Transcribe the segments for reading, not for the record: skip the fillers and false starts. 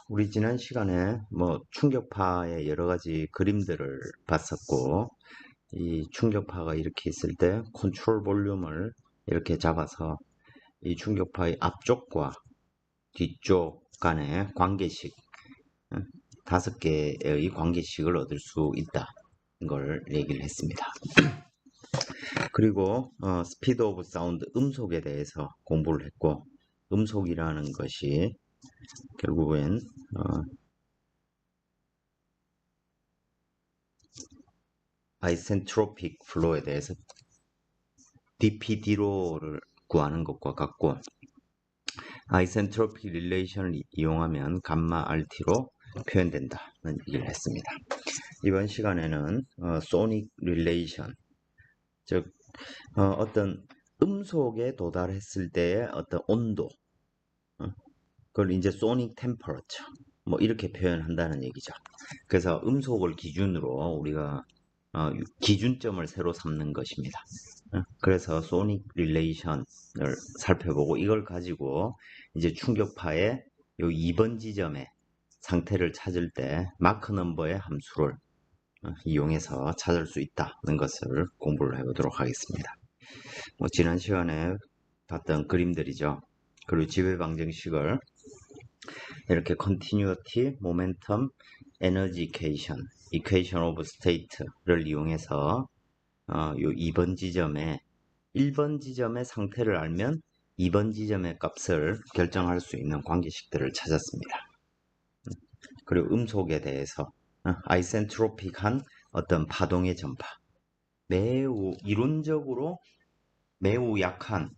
우리 지난 시간에 뭐 충격파의 여러 가지 그림들을 봤었고, 이 충격파가 이렇게 있을 때 컨트롤 볼륨을 이렇게 잡아서 이 충격파의 앞쪽과 뒤쪽 간의 관계식, 어, 5개의 관계식을 얻을 수 있다. 걸 얘기를 했습니다. 그리고 스피드 오브 사운드, 음속에 대해서 공부를 했고, 음속이라는 것이 결국엔 아이센트로픽 플로우에 대해서 dpd로를 구하는 것과 같고, 아이센트로픽 릴레이션을 이용하면 감마 RT로 표현된다는 얘기를 했습니다. 이번 시간에는 소닉 릴레이션, 즉 어떤 음속에 도달했을 때의 어떤 온도, 그걸 이제 소닉 템퍼러처 뭐 이렇게 표현한다는 얘기죠. 그래서 음속을 기준으로 우리가 기준점을 새로 삼는 것입니다. 그래서 소닉 릴레이션을 살펴보고, 이걸 가지고 이제 충격파의 요 2번 지점의 상태를 찾을 때 마크 넘버의 함수를 이용해서 찾을 수 있다는 것을 공부를 해보도록 하겠습니다. 지난 시간에 봤던 그림들이죠. 그리고 지배 방정식을 이렇게 continuity, momentum, energy equation, equation of state를 이용해서 요 2번 지점에 1번 지점의 상태를 알면 2번 지점의 값을 결정할 수 있는 관계식들을 찾았습니다. 그리고 음속에 대해서 아이센트로픽한 어떤 파동의 전파, 매우 이론적으로 매우 약한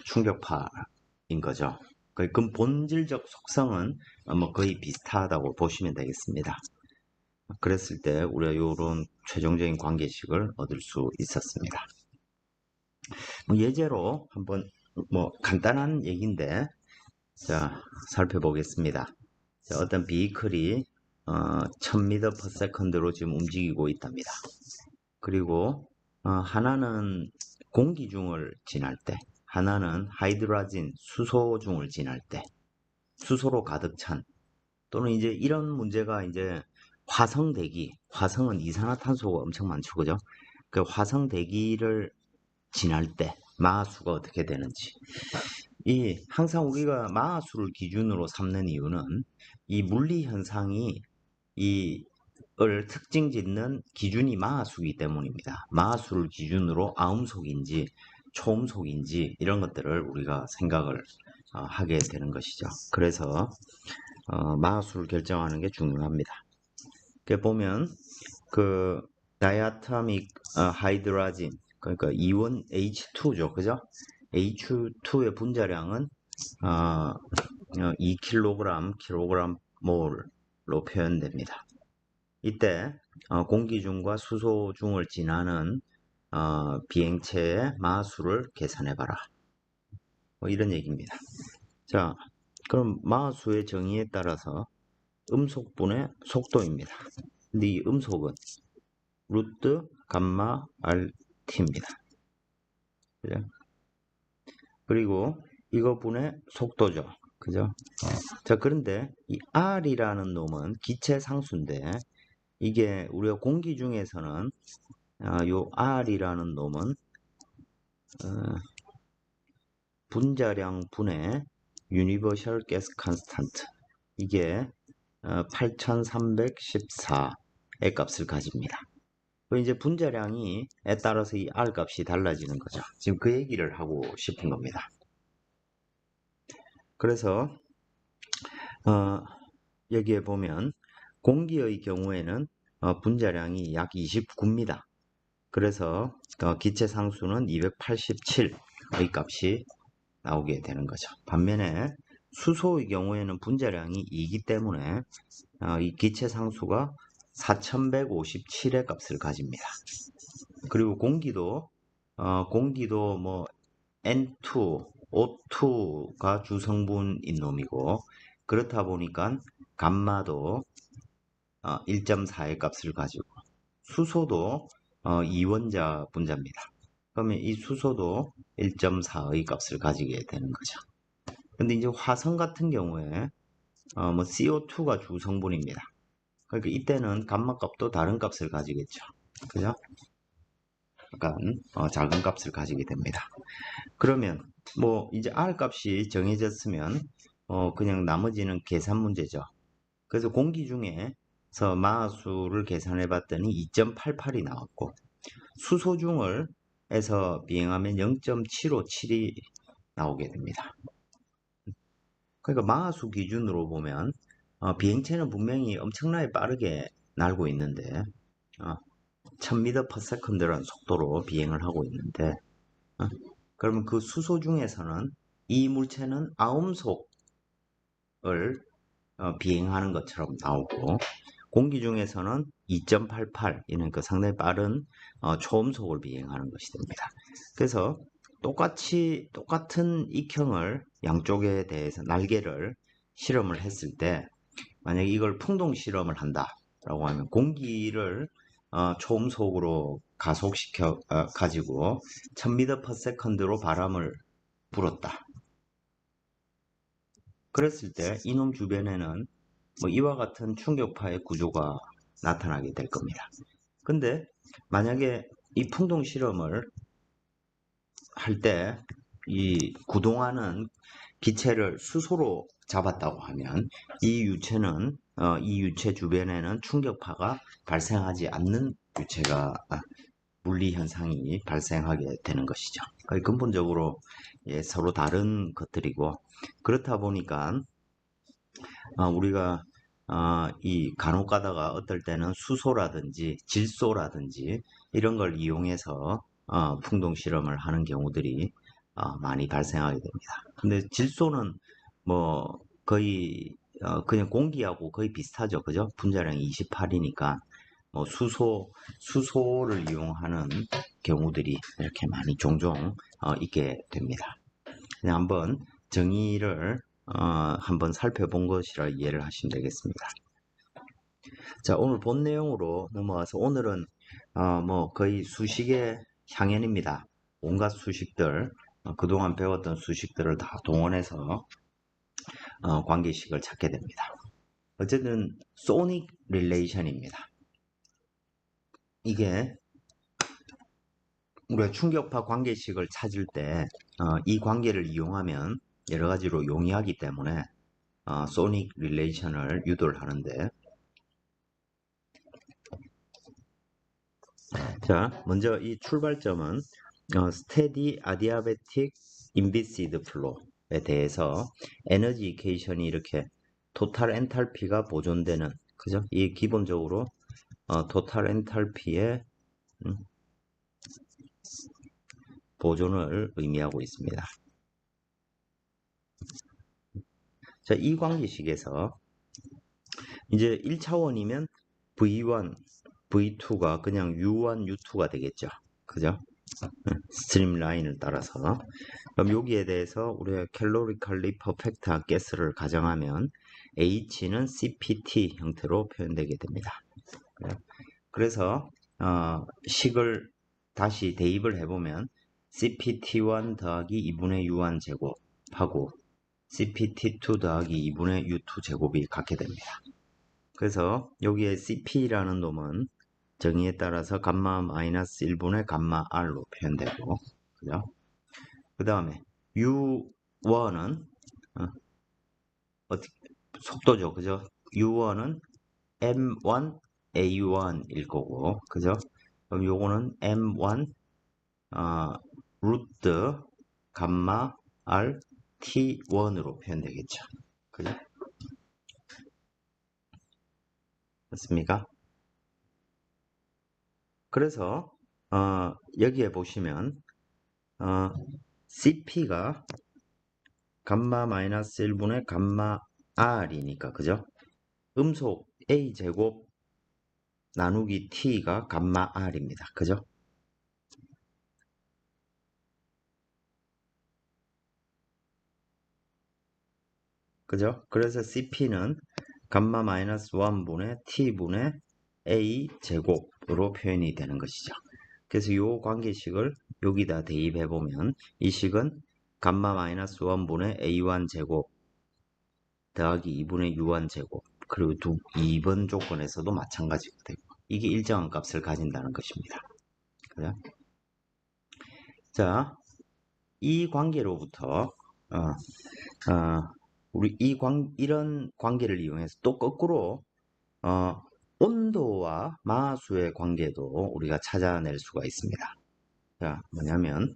충격파인 거죠. 그 본질적 속성은 뭐 거의 비슷하다고 보시면 되겠습니다. 그랬을 때 우리가 이런 최종적인 관계식을 얻을 수 있었습니다. 예제로 한번 간단한 얘기인데, 자, 살펴보겠습니다. 자, 어떤 비클이 1000m/s로 지금 움직이고 있답니다. 그리고 하나는 공기중을 지날 때, 하나는 하이드라진 수소중을 지날 때, 수소로 가득 찬, 또는 이제 이런 문제가 이제 화성 대기, 화성은 이산화탄소가 엄청 많죠, 그죠? 그 화성 대기를 지날 때 마하수가 어떻게 되는지. 항상 우리가 마하수를 기준으로 삼는 이유는 이 물리 현상이 을 특징 짓는 기준이 마하수이기 때문입니다. 마하수를 기준으로 아음속인지 초음속인지 이런 것들을 우리가 생각을 하게 되는 것이죠. 그래서 마하수를 결정하는 게 중요합니다. 보면 그 다이아토믹 하이드라진, 그러니까 이온 H2죠, 그죠? H2의 분자량은 2kg, kg몰로 표현됩니다. 이때 공기중과 수소중을 지나는 비행체의 마하수를 계산해봐라. 이런 얘기입니다. 자, 그럼 마하수의 정의에 따라서 음속분의 속도입니다. 근데 이 음속은 루트 감마 RT입니다. 그죠? 그리고 이거 분의 속도죠. 그죠? 자, 그런데 이 R이라는 놈은 기체 상수인데, 이게 우리가 공기 중에서는 요 R이라는 놈은 분자량 분의 유니버셜 가스 컨스탄트, 이게 8314의 값을 가집니다. 이제 분자량에 따라서 이 R 값이 달라지는 거죠. 지금 그 얘기를 하고 싶은 겁니다. 그래서 여기에 보면 공기의 경우에는 분자량이 약 29입니다. 그래서 기체 상수는 287의 값이 나오게 되는 거죠. 반면에 수소의 경우에는 분자량이 2이기 때문에 이 기체 상수가 4157의 값을 가집니다. 그리고 공기도 뭐 N2, O2가 주성분인 놈이고, 그렇다 보니까 감마도 1.4의 값을 가지고, 수소도 이원자 분자입니다. 그러면 이 수소도 1.4의 값을 가지게 되는 거죠. 근데 이제 화성 같은 경우에 뭐 CO2가 주 성분입니다. 그러니까 이때는 감마 값도 다른 값을 가지겠죠. 그죠? 약간 작은 값을 가지게 됩니다. 그러면 뭐 이제 R 값이 정해졌으면 그냥 나머지는 계산 문제죠. 그래서 공기 중에서 마하수를 계산해 봤더니 2.88이 나왔고 수소중을 에서 비행하면 0.757이 나오게 됩니다. 그러니까 마하수 기준으로 보면 비행체는 분명히 엄청나게 빠르게 날고 있는데 1000m/s라는 속도로 비행을 하고 있는데 그러면 그 수소 중에서는 이 물체는 아음속을 비행하는 것처럼 나오고 공기 중에서는 2.88 이는 그 상당히 빠른 초음속을 비행하는 것이 됩니다. 그래서 똑같은 익형을 양쪽에 대해서 날개를 실험을 했을 때 만약에 이걸 풍동 실험을 한다라고 하면 공기를 초음속으로 가속시켜 가지고 1000m/s로 바람을 불었다. 그랬을 때 이놈 주변에는 뭐 이와 같은 충격파의 구조가 나타나게 될 겁니다. 근데 만약에 이 풍동 실험을 할 때 이 구동하는 기체를 수소로 잡았다고 하면 이 유체는 이 유체 주변에는 충격파가 발생하지 않는 유체가 물리 현상이 발생하게 되는 것이죠. 근본적으로 서로 다른 것들이고 그렇다 보니까 우리가 이 간혹 가다가 어떨 때는 수소라든지 질소라든지 이런 걸 이용해서 풍동 실험을 하는 경우들이 많이 발생하게 됩니다. 근데 질소는 뭐 거의 그냥 공기하고 거의 비슷하죠. 그죠? 분자량이 28이니까 뭐 수소를 이용하는 경우들이 이렇게 많이 종종 있게 됩니다. 그냥 한번 정의를 한번 살펴본 것이라 이해를 하시면 되겠습니다. 자, 오늘 본 내용으로 넘어와서 오늘은 뭐 거의 수식의 향연입니다. 온갖 수식들, 그동안 배웠던 수식들을 다 동원해서 관계식을 찾게 됩니다. 어쨌든 소닉 릴레이션입니다. 이게 우리가 충격파 관계식을 찾을 때 이 관계를 이용하면 여러 가지로 용이하기 때문에 소닉 릴레이션을 유도를 하는데 자, 먼저 이 출발점은 스테디 아디아베틱 인비시드 플로에 대해서 에너지 이케이션이 이렇게 토탈 엔탈피가 보존되는 그죠? 이 기본적으로 토탈 엔탈피의 보존을 의미하고 있습니다. 자, 이 관계식에서 이제 1차원이면 V1, V2가 그냥 U1, U2가 되겠죠. 그죠? 스트림 라인을 따라서. 그럼 여기에 대해서 우리가 calorically perfect gas를 가정하면 H는 CPT 형태로 표현되게 됩니다. 그래서 식을 다시 대입을 해보면 CPT1 더하기 2분의 U1 제곱하고 CPT2 더하기 2분의 U2 제곱이 같게 됩니다. 그래서 여기에 CP라는 놈은 정의에 따라서 감마 마이너스 1분의 감마 R로 표현되고 그죠? 그 다음에 U1은 속도죠. 그죠? U1은 M1 A1일 거고 그죠? 그럼 요거는 M1 루트 감마 R T1으로 표현되겠죠. 그죠? 맞습니까? 그래서 여기에 보시면 CP가 감마 마이너스 1분의 감마 R이니까 그죠? 음속 A 제곱 나누기 T가 감마 R입니다. 그죠? 그죠? 그래서 CP는 감마 마이너스 1분의 T분의 A 제곱으로 표현이 되는 것이죠. 그래서 이 관계식을 여기다 대입해 보면 이 식은 감마 마이너스 1분의 A1 제곱 더하기 2분의 u1제곱. 그리고 2번 조건에서도 마찬가지가 되고, 이게 일정한 값을 가진다는 것입니다. 그죠? 자, 이 관계로부터 우리 이런 관계를 이용해서 또 거꾸로 온도와 마수의 관계도 우리가 찾아낼 수가 있습니다. 자, 뭐냐면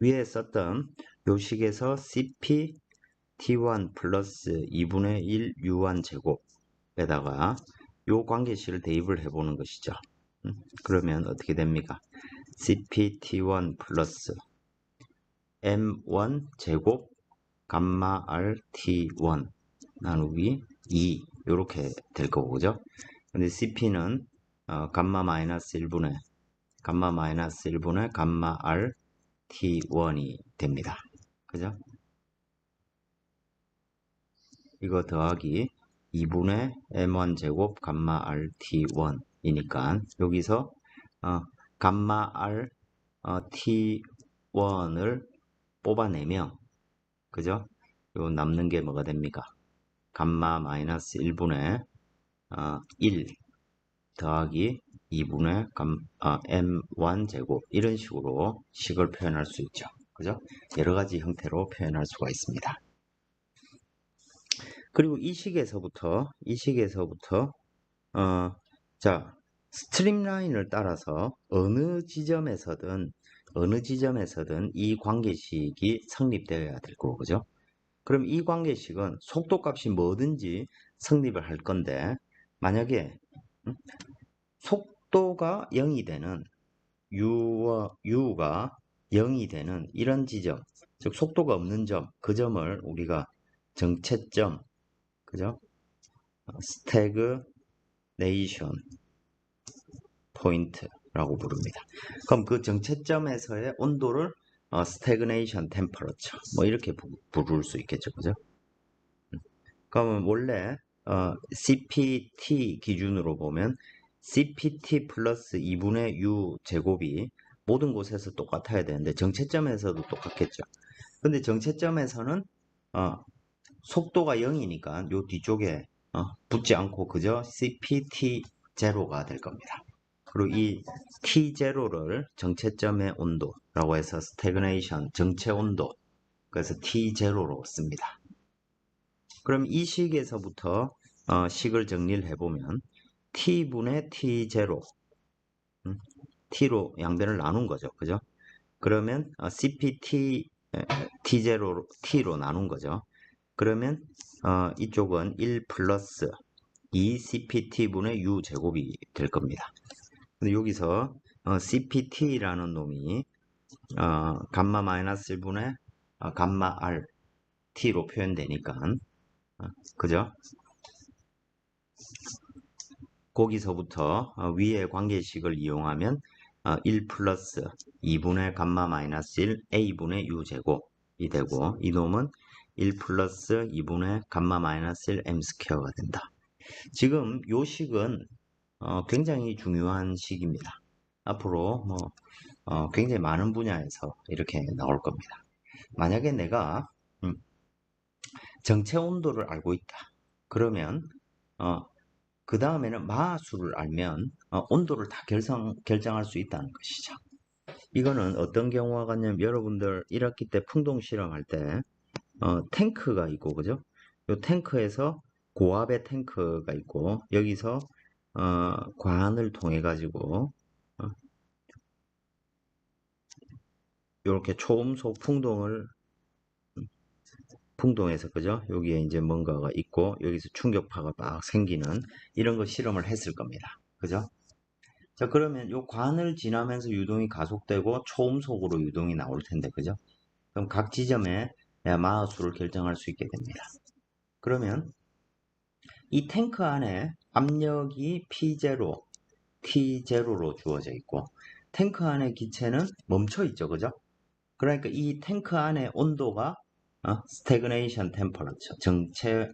위에 썼던 요 식에서 CP T1 플러스 2분의 1 U1 제곱에다가 요 관계식을 대입을 해보는 것이죠. 그러면 어떻게 됩니까? CP T1 플러스 M1 제곱 감마 R T1 나누기 2 이렇게 될 거고, 그죠? 근데 CP는 감마 마이너스 1분의 감마 R T1이 됩니다. 그죠? 이거 더하기 2분의 M1 제곱 감마 R T1 이니까 여기서 감마 R T1을 뽑아내면, 그죠? 요 남는 게 뭐가 됩니까? 감마 마이너스 1분의 1 더하기 2분의 M1 제곱, 이런 식으로 식을 표현할 수 있죠. 그죠? 여러 가지 형태로 표현할 수가 있습니다. 그리고 이 식에서부터 자, 스트림라인을 따라서 어느 지점에서든 이 관계식이 성립되어야 될 거고, 그죠? 그럼 이 관계식은 속도값이 뭐든지 성립을 할 건데, 만약에 속도가 0이 되는 u가 0이 되는 이런 지점, 즉 속도가 없는 점, 그 점을 우리가 정체점, 그죠? 스태그네이션 포인트라고 부릅니다. 그럼 그 정체점에서의 온도를 스태그네이션 템퍼러처 뭐 이렇게 부를 수 있겠죠, 그죠? 그러면 원래 CPT 기준으로 보면 CPT 플러스 2분의 U 제곱이 모든 곳에서 똑같아야 되는데 정체점에서도 똑같겠죠. 근데 정체점에서는 속도가 0이니까 요 뒤쪽에 붙지 않고 그저 CPT 제로가 될 겁니다. 그리고 이 T0를 정체점의 온도라고 해서 스태그네이션 정체 온도, 그래서 T0로 씁니다. 그럼 이 식에서부터 식을 정리를 해보면 T분의 T0, T로 양변을 나눈 거죠. 그죠? 그러면 CPT T0, T로 나눈 거죠. 그러면 이쪽은 1 플러스 2CPT분의 U 제곱이 될 겁니다. 근데 여기서 CPT라는 놈이 감마 마이너스 1분의 감마 R T로 표현되니까 그죠? 거기서부터 위의 관계식을 이용하면 1 플러스 2분의 감마 마이너스 1 A분의 U 제곱이 되고, 이놈은 1 플러스 2분의 감마 마이너스 1 M 스퀘어가 된다. 지금 요 식은 굉장히 중요한 식입니다. 앞으로 굉장히 많은 분야에서 이렇게 나올 겁니다. 만약에 내가 정체 온도를 알고 있다. 그러면 그 다음에는 마수를 알면 온도를 다 결정할 수 있다는 것이죠. 이거는 어떤 경우가 같냐면 여러분들 1학기 때 풍동 실험할 때 탱크가 있고, 그죠? 이 탱크에서 고압의 탱크가 있고, 여기서 관을 통해 가지고 이렇게 초음속 풍동에서, 그죠? 여기에 이제 뭔가가 있고 여기서 충격파가 막 생기는 이런 거 실험을 했을 겁니다. 그죠? 자, 그러면 요 관을 지나면서 유동이 가속되고 초음속으로 유동이 나올 텐데, 그죠? 그럼 각 지점에 마하수를 결정할 수 있게 됩니다. 그러면 이 탱크 안에 압력이 P0, T0로 주어져 있고, 탱크 안의 기체는 멈춰 있죠, 그죠? 그러니까 이 탱크 안의 온도가 스태그네이션 템퍼러처, 정체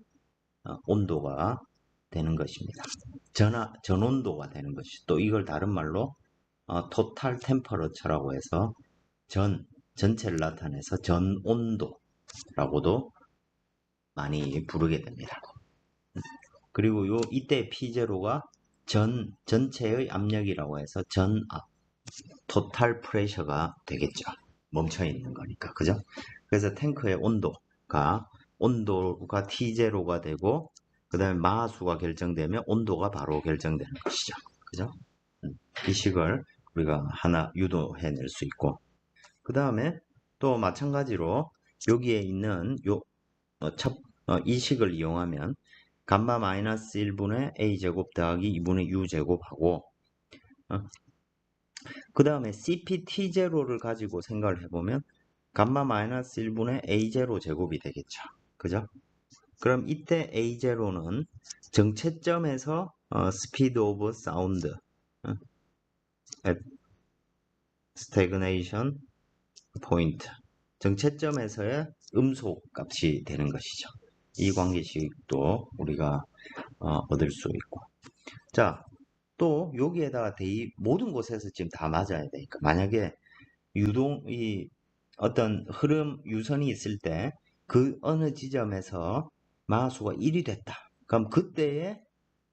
온도가 되는 것입니다. 전온도가 되는 것이, 또 이걸 다른 말로 토탈 템퍼러처라고 해서 전체를 나타내서 전 온도라고도 많이 부르게 됩니다. 그리고 이때 P0가 전체의 압력이라고 해서 전압, 토탈 프레셔가 되겠죠. 멈춰 있는 거니까. 그죠? 그래서 탱크의 온도가 T0가 되고, 그 다음에 마수가 결정되면 온도가 바로 결정되는 것이죠. 그죠? 이 식을 우리가 하나 유도해낼 수 있고, 그 다음에 또 마찬가지로 여기에 있는 이 식을 이용하면 감마 마이너스 1분의 a제곱 더하기 2분의 u제곱하고 그 다음에 CPT0를 가지고 생각을 해보면 감마 마이너스 1분의 A0 제곱이 되겠죠. 그죠? 그럼 이때 A0는 정체점에서 speed of sound at stagnation point 정체점에서의 음속 값이 되는 것이죠. 이 관계식도 우리가 얻을 수 있고 자, 또 여기에다가 모든 곳에서 지금 다 맞아야 되니까 만약에 어떤 흐름 유선이 있을 때 그 어느 지점에서 마수가 1이 됐다. 그럼 그때의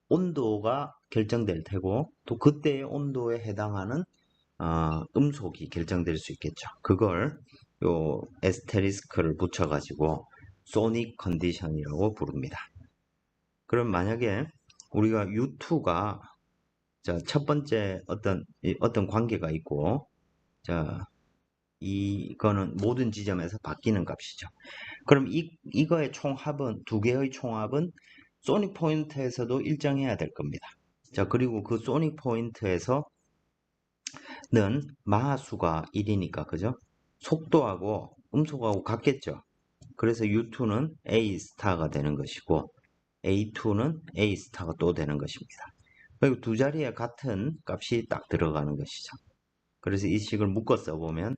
온도가 결정될 테고 또 그때의 온도에 해당하는 음속이 결정될 수 있겠죠. 그걸 요 에스테리스크를 붙여가지고 소닉 컨디션이라고 부릅니다. 그럼 만약에 우리가 U2가 첫 번째 어떤 관계가 있고 이거는 모든 지점에서 바뀌는 값이죠. 그럼 이거의 총합은 두 개의 총합은 소닉 포인트에서도 일정해야 될 겁니다. 자, 그리고 그 소닉 포인트에서는 마하수가 1이니까 그죠? 속도하고 음속하고 같겠죠. 그래서 U2는 A 스타가 되는 것이고 A2는 A 스타가 또 되는 것입니다. 그리고 두 자리에 같은 값이 딱 들어가는 것이죠. 그래서 이 식을 묶어 써보면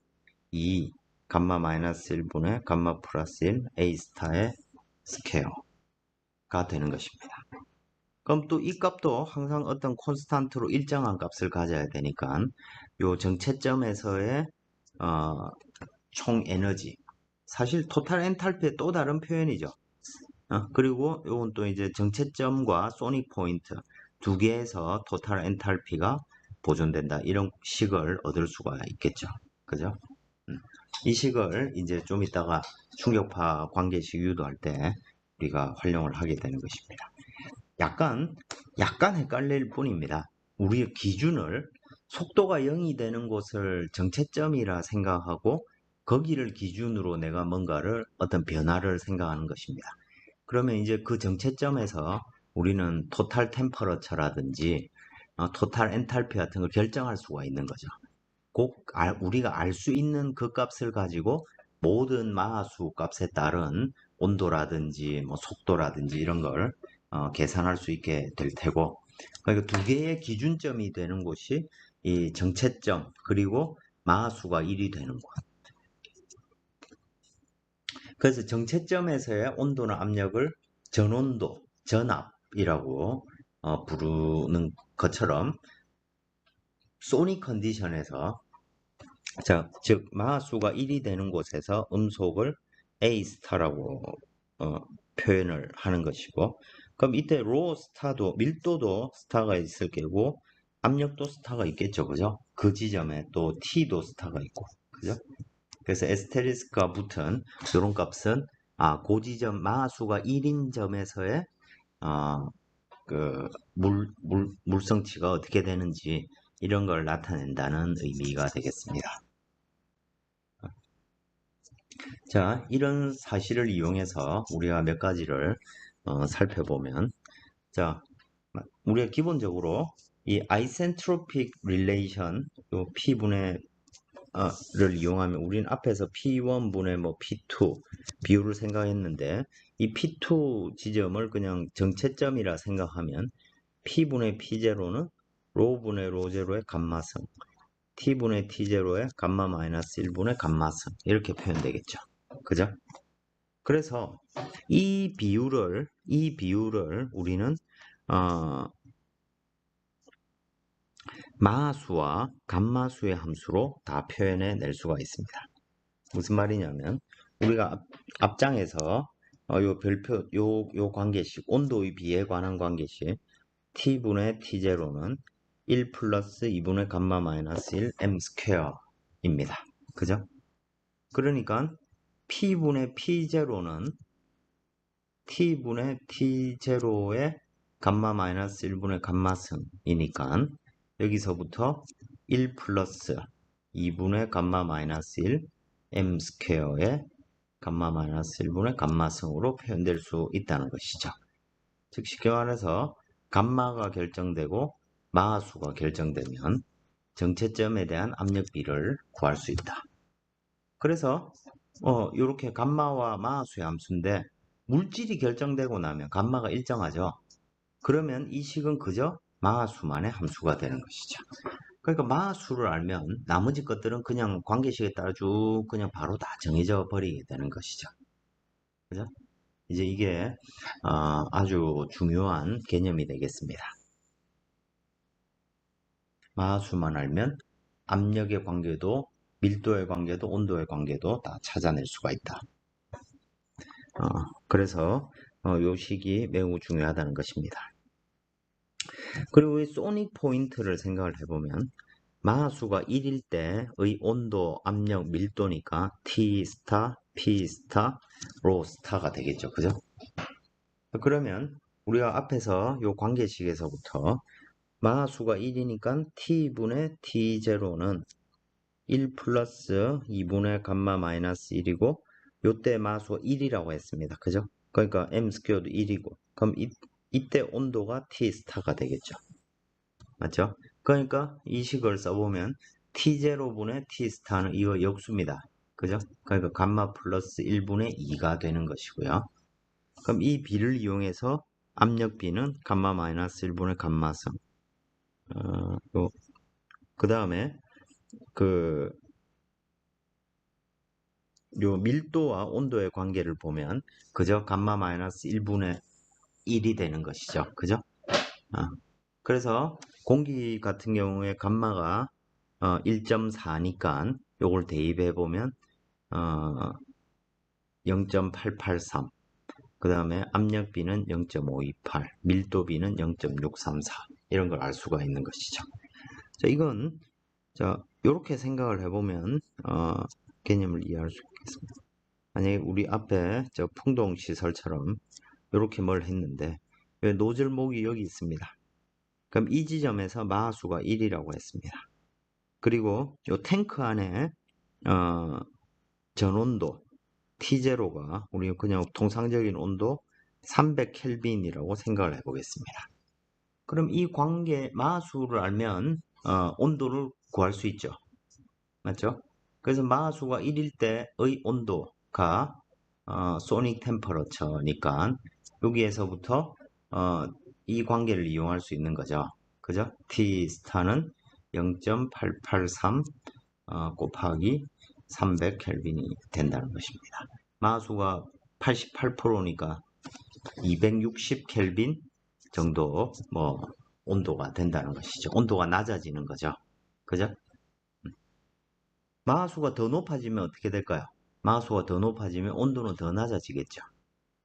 2 감마 마이너스 1분의 감마 플러스 1 A 스타의 스퀘어가 되는 것입니다. 그럼 또 이 값도 항상 어떤 콘스탄트로 일정한 값을 가져야 되니까 요 정체점에서의 총 에너지 사실 토탈 엔탈피의 또 다른 표현이죠. 그리고 요건 또 이제 정체점과 소닉 포인트 두 개에서 토탈 엔탈피가 보존된다. 이런 식을 얻을 수가 있겠죠. 그죠? 이 식을 이제 좀 이따가 충격파 관계식 유도할 때 우리가 활용을 하게 되는 것입니다. 약간 헷갈릴 뿐입니다. 우리의 기준을 속도가 0이 되는 곳을 정체점이라 생각하고 거기를 기준으로 내가 뭔가를 어떤 변화를 생각하는 것입니다. 그러면 이제 그 정체점에서 우리는 토탈 템퍼러처라든지 토탈 엔탈피 같은 걸 결정할 수가 있는 거죠. 꼭 우리가 알 수 있는 그 값을 가지고 모든 마하수 값에 따른 온도라든지 뭐 속도라든지 이런 걸 계산할 수 있게 될 테고 그러니까 두 개의 기준점이 되는 곳이 이 정체점 그리고 마하수가 1이 되는 곳. 그래서 정체점에서의 온도나 압력을 전온도, 전압이라고 부르는 것처럼 소닉 컨디션에서 즉 마하수가 1이 되는 곳에서 음속을 A 스타라고 표현을 하는 것이고 그럼 이때 로 스타도 밀도도 스타가 있을 게고 압력도 스타가 있겠죠. 그죠? 그 지점에 또 T도 스타가 있고 그죠? 그래서 에스테리스크가 붙은 이런 값은 그 지점 마하수가 1인 점에서의 그 물성치가 어떻게 되는지 이런 걸 나타낸다는 의미가 되겠습니다. 자, 이런 사실을 이용해서 우리가 몇 가지를 살펴보면 자, 우리가 기본적으로 이 아이센트로픽 릴레이션 요 P분의 를 이용하면 우리는 앞에서 P1분의 뭐 P2 비율을 생각했는데 이 P2 지점을 그냥 정체점이라 생각하면 P분의 P0는 로분의 로0의 감마성 T분의 T0의 감마 마이너스 1분의 감마성 이렇게 표현되겠죠. 그죠? 그래서 이 비율을 우리는 마하수와 감마수의 함수로 다 표현해 낼 수가 있습니다. 무슨 말이냐면 우리가 앞장에서 요 별표 요 관계식 온도의 비에 관한 관계식 t분의 t0는 1 플러스 2분의 감마 마이너스 1 m 스퀘어입니다. 그죠? 그러니까 p분의 p0는 t분의 t0의 감마 마이너스 1분의 감마승이니까 여기서부터 1 플러스 2분의 감마 마이너스 1 m 스퀘어의 감마 마이너스 1분의 감마승으로 표현될 수 있다는 것이죠. 즉 쉽게 말해서 감마가 결정되고 마하수가 결정되면 정체점에 대한 압력비를 구할 수 있다. 그래서 이렇게 감마와 마하수의 함수인데 물질이 결정되고 나면 감마가 일정하죠. 그러면 이 식은 그저 마하수만의 함수가 되는 것이죠. 그러니까 마하수를 알면 나머지 것들은 그냥 관계식에 따라 쭉 그냥 바로 다 정해져 버리게 되는 것이죠. 그죠? 이제 이게 아주 중요한 개념이 되겠습니다. 마하수만 알면 압력의 관계도 밀도의 관계도 온도의 관계도 다 찾아낼 수가 있다. 그래서 이 식이 매우 중요하다는 것입니다. 그리고 이 소닉 포인트를 생각을 해보면 마하수가 1일 때의 온도, 압력, 밀도니까 T 스타, P 스타, 로 스타가 되겠죠. 그죠? 그러면 우리가 앞에서 이 관계식에서부터 마하수가 1이니까 T분의 T0는 1 플러스 2분의 감마 마이너스 1이고 요때 마하수가 1이라고 했습니다. 그죠? 그러니까 m 스퀘어도 1이고 그럼 이때 온도가 T 스타가 되겠죠. 맞죠? 그러니까 이 식을 써보면 T0분의 T 스타는 이거 역수입니다. 그죠? 그러니까 감마 플러스 1분의 2가 되는 것이고요. 그럼 이 비를 이용해서 압력 비는 감마 마이너스 1분의 감마성. 그 다음에 요 밀도와 온도의 관계를 보면 그저 감마 마이너스 1분의 1이 되는 것이죠. 그죠? 그래서 공기 같은 경우에 감마가 1.4니까 요걸 대입해 보면 0.883. 그 다음에 압력비는 0.528, 밀도비는 0.634 이런 걸 알 수가 있는 것이죠. 자, 이건 이렇게 생각을 해보면 개념을 이해할 수 있겠습니다. 만약에 우리 앞에 풍동시설처럼 이렇게 뭘 했는데 노즐목이 여기 있습니다. 그럼 이 지점에서 마하수가 1이라고 했습니다. 그리고 이 탱크 안에 전온도 T0가 우리 그냥 통상적인 온도 300켈빈이라고 생각을 해보겠습니다. 그럼 이 관계 마하수를 알면 온도를 구할 수 있죠. 맞죠? 그래서 마하수가 1일 때의 온도가 소닉 템퍼러처니까 여기에서부터 이 관계를 이용할 수 있는 거죠. 그죠? T 스타는 0.883 곱하기 300켈빈이 된다는 것입니다. 마하수가 88%니까 260켈빈 정도 온도가 된다는 것이죠. 온도가 낮아지는 거죠. 그죠? 마하수가 더 높아지면 어떻게 될까요? 마하수가 더 높아지면 온도는 더 낮아지겠죠.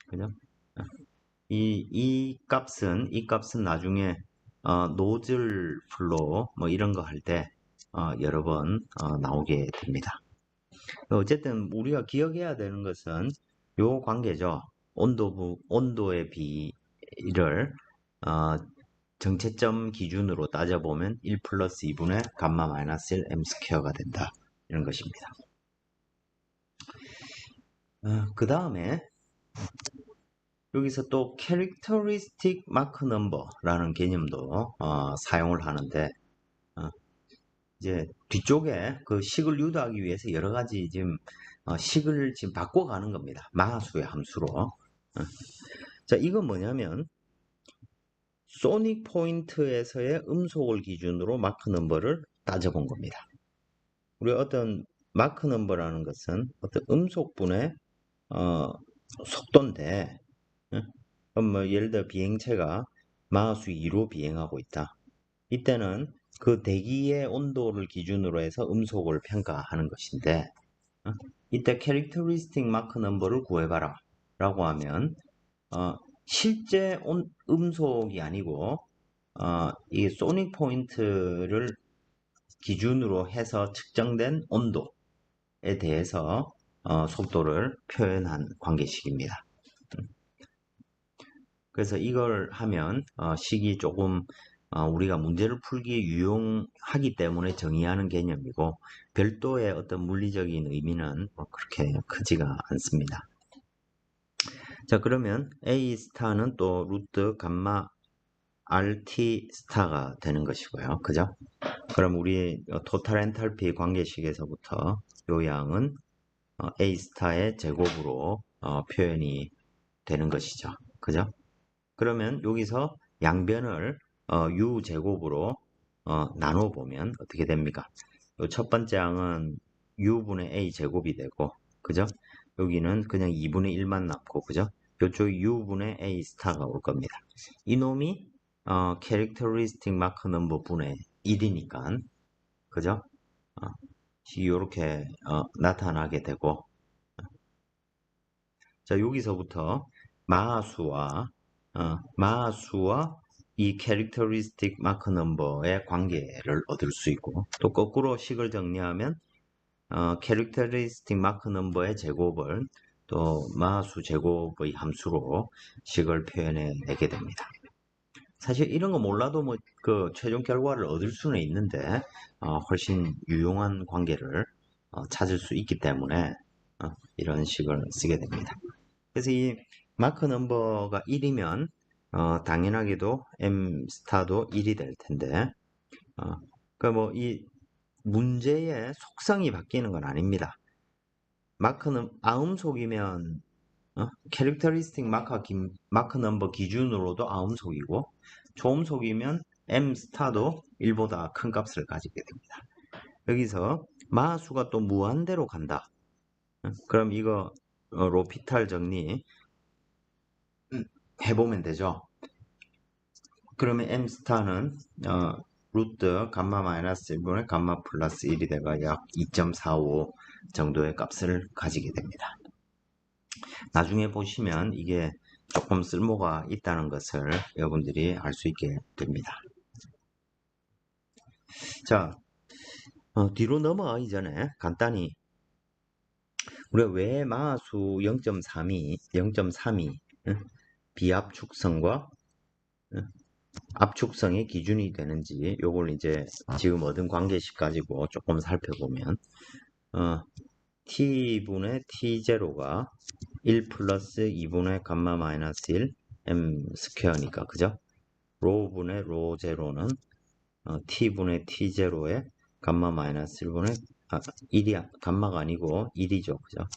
그죠? 이 값은 나중에 노즐 플로 이런 거 할 때 여러 번 나오게 됩니다. 어쨌든 우리가 기억해야 되는 것은 요 관계죠. 온도의 비를 정체점 기준으로 따져보면 1 플러스 2분의 감마 마이너스 1 m 스퀘어가 된다. 이런 것입니다. 그 다음에 여기서 또 characteristic Mach number라는 개념도 사용을 하는데 이제 뒤쪽에 그 식을 유도하기 위해서 여러 가지 지금 식을 지금 바꿔가는 겁니다. 마하수의 함수로. 자, 이건 뭐냐면 소닉 포인트에서의 음속을 기준으로 마크 넘버를 따져본 겁니다. 우리 어떤 마크 넘버라는 것은 어떤 음속분의 속도인데, 예를 들어 비행체가 마하수 2로 비행하고 있다. 이때는 그 대기의 온도를 기준으로 해서 음속을 평가하는 것인데, 어, 이때 캐릭터리스틱 마크 넘버를 구해봐라 라고 하면 어, 실제 음속이 아니고 이 소닉 포인트를 기준으로 해서 측정된 온도에 대해서 속도를 표현한 관계식입니다. 그래서 이걸 하면 식이 조금 우리가 문제를 풀기에 유용하기 때문에 정의하는 개념이고 별도의 어떤 물리적인 의미는 뭐 그렇게 크지가 않습니다. 자, 그러면 A 스타는 또 루트 감마 RT 스타가 되는 것이고요. 그죠? 그럼 우리 토탈 엔탈피 관계식에서부터 요 양은 A 스타의 제곱으로 표현이 되는 것이죠. 그죠? 그러면 여기서 양변을 U 제곱으로 나눠 보면 어떻게 됩니까? 요 첫 번째 항은 U분의 A 제곱이 되고, 그죠? 여기는 그냥 2분의 1만 남고, 그죠? 요쪽 U분의 A 스타가 올 겁니다. 이놈이 characteristic mark number 분의 1이니까, 그죠? 이렇게 나타나게 되고, 자, 여기서부터 마하수와 이 characteristic mark number의 관계를 얻을 수 있고, 또 거꾸로 식을 정리하면 characteristic mark number의 제곱을 또 마하수 제곱의 함수로 식을 표현해 내게 됩니다. 사실 이런 거 몰라도 뭐 그 최종 결과를 얻을 수는 있는데 훨씬 유용한 관계를 찾을 수 있기 때문에 이런 식을 쓰게 됩니다. 그래서 이 마크 넘버가 1이면 당연하게도 M 스타도 1이 될 텐데 그러니까 뭐 이 문제의 속성이 바뀌는 건 아닙니다. 마크는 아음속이면 캐릭터리스틱 마크 넘버 기준으로도 아음속이고 조음속이면 M 스타도 1보다 큰 값을 가지게 됩니다. 여기서 마수가 또 무한대로 간다. 그럼 이거 로피탈 정리 해보면 되죠. 그러면 M 스타는 루트 감마 마이너스 1분의 감마 플러스 1이 돼가 약 2.45 정도의 값을 가지게 됩니다. 나중에 보시면 이게 조금 쓸모가 있다는 것을 여러분들이 알 수 있게 됩니다. 자, 뒤로 넘어가기 전에 간단히 우리가 왜 마하수 0.3이 비압축성과 압축성의 기준이 되는지 요걸 이제 지금 얻은 관계식 가지고 조금 살펴보면 t분의 t0가 1 플러스 2분의 감마 마이너스 1 m 스퀘어니까 그죠? 로분의 로 제로는 t분의 t0에 감마 마이너스 1분의 1이 감마가 아니고 1이죠. 그죠?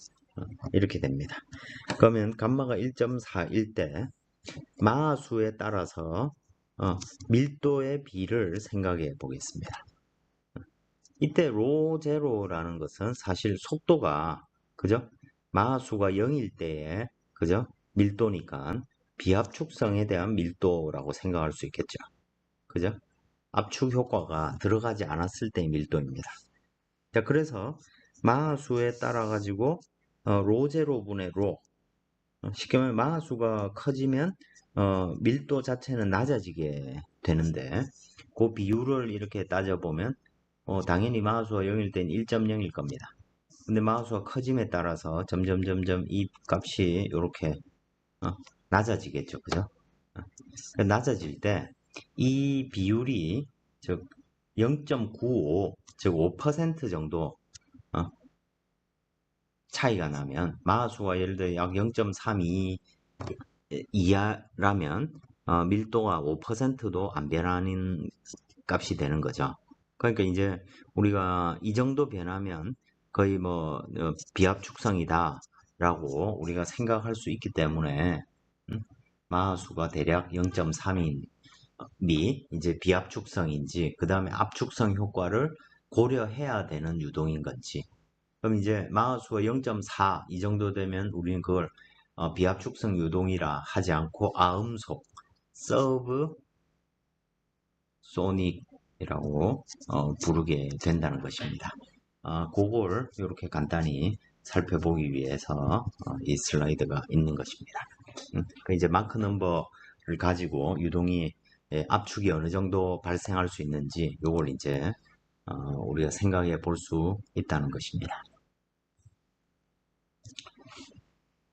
이렇게 됩니다. 그러면 감마가 1.4일 때 마하수에 따라서 밀도의 비를 생각해 보겠습니다. 이때 로 제로라는 것은 사실 속도가 그죠? 마하수가 0일 때에 그죠? 밀도니까 비압축성에 대한 밀도라고 생각할 수 있겠죠. 그죠? 압축 효과가 들어가지 않았을 때의 밀도입니다. 자, 그래서 마하수에 따라 가지고 로 제로분의 로 쉽게 말하면 마하수가 커지면 밀도 자체는 낮아지게 되는데 그 비율을 이렇게 따져보면 당연히 마하수가 0일 땐 1.0일 겁니다. 근데 마하수가 커짐에 따라서 점점 이 값이 이렇게 낮아지겠죠. 그죠? 낮아질 때 이 비율이 즉 0.95, 즉 5% 정도 차이가 나면 마하수가 예를 들어 약 0.32 이하라면 밀도가 5%도 안 변하는 값이 되는 거죠. 그러니까 이제 우리가 이 정도 변하면 거의 뭐 비압축성이다 라고 우리가 생각할 수 있기 때문에 마하수가 대략 0.3인 미 이제 비압축성인지 그 다음에 압축성 효과를 고려해야 되는 유동인 건지 그럼 이제 마하수가 0.4 이 정도 되면 우리는 그걸 비압축성 유동이라 하지 않고 아음속 서브 소닉 이라고 부르게 된다는 것입니다. 그걸 이렇게 간단히 살펴보기 위해서 이 슬라이드가 있는 것입니다. 그 이제 마크 넘버를 가지고 유동이 압축이 어느 정도 발생할 수 있는지 요걸 이제 우리가 생각해 볼 수 있다는 것입니다.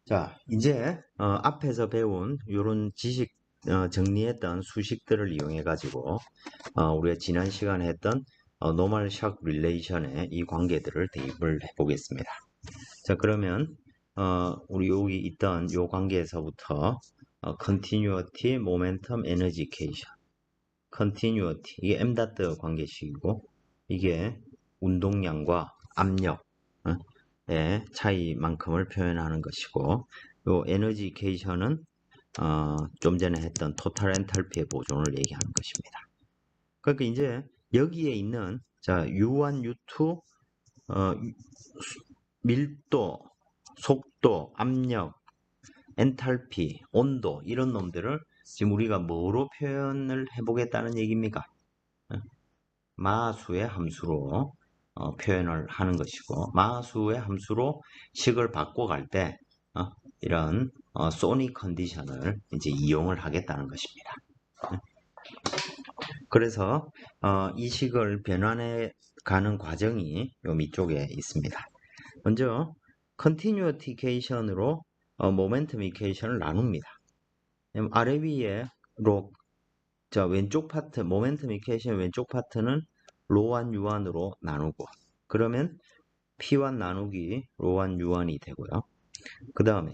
자, 이제 앞에서 배운 이런 지식 정리했던 수식들을 이용해 가지고 우리가 지난 시간에 했던 노멀 샥 릴레이션의 이 관계들을 대입을 해 보겠습니다. 자, 그러면 우리 여기 있던 요 관계에서부터 continuity, momentum, energy equation. continuity 이게 m 닷트 관계식이고 이게 운동량과 압력의 차이만큼을 표현하는 것이고 요 에너지 이케이션은 좀 전에 했던 토탈 엔탈피의 보존을 얘기하는 것입니다. 그러니까 이제 여기에 있는 자 U1, U2 밀도, 속도, 압력, 엔탈피, 온도 이런 놈들을 지금 우리가 뭐로 표현을 해보겠다는 얘기입니까? 마수의 함수로 표현을 하는 것이고 마수의 함수로 식을 바꿔갈 때 이런 소닉 컨디션을 이제 이용을 하겠다는 것입니다. 그래서 이 식을 변환해 가는 과정이 요 밑쪽에 있습니다. 먼저 컨티뉴어티 이케이션으로 모멘텀 이케이션을 나눕니다. 아래 위에로 자 왼쪽 파트 모멘텀 이케이션 왼쪽 파트는 로1 U1으로 나누고 그러면 P1 나누기 로1 U1이 되고요. 그 다음에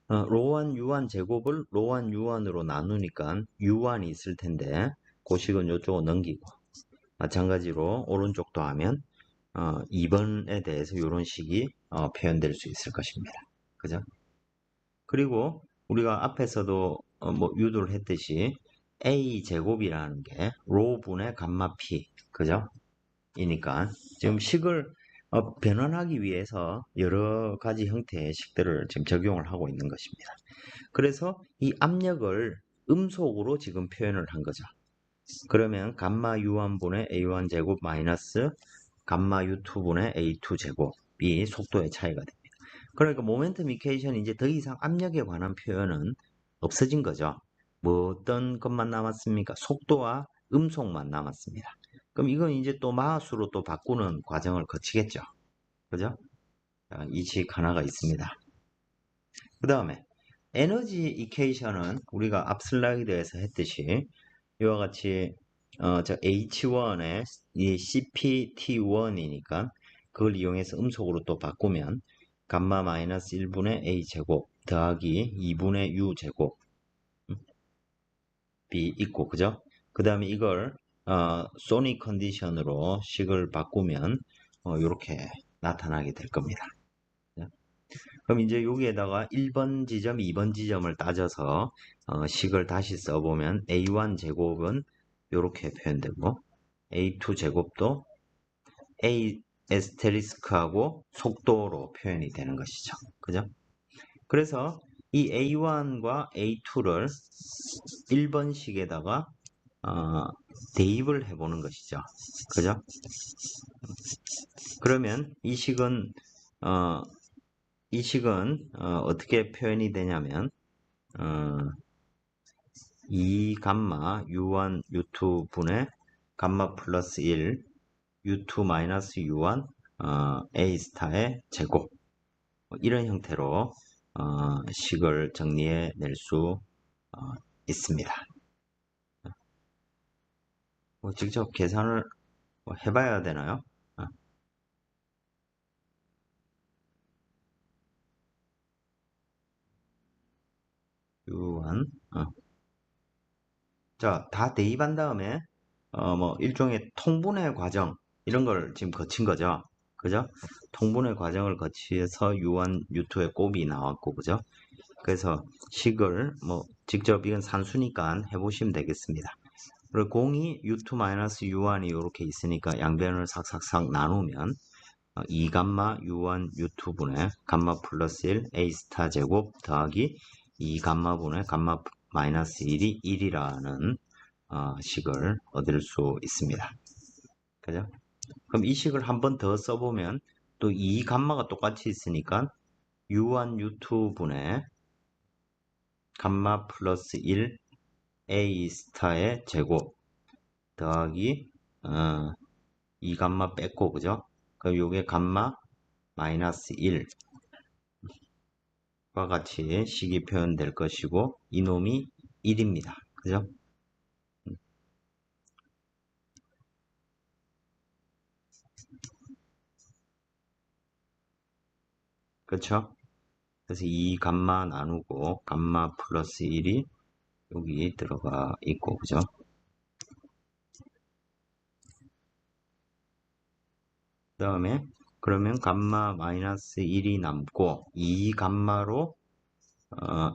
로1 U1 제곱을 로1 U1으로 나누니까 U1이 있을 텐데 그 식은 이쪽으로 넘기고 마찬가지로 오른쪽도 하면 2번에 대해서 이런 식이 표현될 수 있을 것입니다. 그죠? 그리고 우리가 앞에서도 뭐 유도를 했듯이 A 제곱이라는 게 로분의 감마 P 그죠? 이니까 지금 식을 변환하기 위해서 여러 가지 형태의 식들을 지금 적용을 하고 있는 것입니다. 그래서 이 압력을 음속으로 지금 표현을 한 거죠. 그러면 감마 U1분의 A1 제곱 마이너스 감마 U2분의 A2 제곱이 속도의 차이가 됩니다. 그러니까 모멘텀 이케이션이 이제 더 이상 압력에 관한 표현은 없어진 거죠. 뭐 어떤 것만 남았습니까? 속도와 음속만 남았습니다. 그럼 이건 이제 또 마수로 또 바꾸는 과정을 거치겠죠. 그죠? 자, 이 식 하나가 있습니다. 그 다음에 에너지 이케이션은 우리가 앞 슬라이드에서 했듯이 이와 같이 저 H1에 이 CPT1이니까 그걸 이용해서 음속으로 또 바꾸면 감마 마이너스 1분의 A 제곱 더하기 2분의 U 제곱이 있고 그죠? 그 다음에 이걸 소닉 컨디션으로 식을 바꾸면 이렇게 나타나게 될 겁니다. 그럼 이제 여기에다가 1번 지점, 2번 지점을 따져서 식을 다시 써보면 A1 제곱은 이렇게 표현되고 A2 제곱도 A 에스테리스크하고 속도로 표현이 되는 것이죠. 그죠? 그래서 이 A1과 A2를 1번식에다가 대입을 해보는 것이죠. 그죠? 그러면 이 식은 어떻게 표현이 되냐면 2 감마 U1 U2 분의 감마 플러스 1 U2 마이너스 U1 A 스타의 제곱 이런 형태로 식을 정리해 낼 수 있습니다. 직접 계산을 해봐야 되나요? U1 자, 다 대입한 다음에 뭐 일종의 통분해 과정 이런 걸 지금 거친 거죠. 그죠? 통분해 과정을 거치해서 U1, U2의 곱이 나왔고 그죠? 그래서 식을 뭐 직접 이건 산수니까 해보시면 되겠습니다. 그리고 공이 U2-U1이 이렇게 있으니까 양변을 삭삭삭 나누면 2감마 U1, U2분의 감마 플러스 1 A 스타 제곱 더하기 2감마분의 감마 마이너스 1이 1이라는 식을 얻을 수 있습니다. 그죠? 그럼 이 식을 한 번 더 써보면 또 이 감마가 똑같이 있으니까 U1, U2 분의 감마 플러스 1 A 스타의 제곱 더하기 이 감마 뺐고 그죠? 그럼 요게 감마 마이너스 1과 같이 식이 표현될 것이고 이놈이 1입니다. 그죠? 그렇죠? 그래서 이 감마 나누고 감마 플러스 1이 여기 들어가 있고 그죠? 그 다음에 그러면 감마 마이너스 1이 남고 이 감마로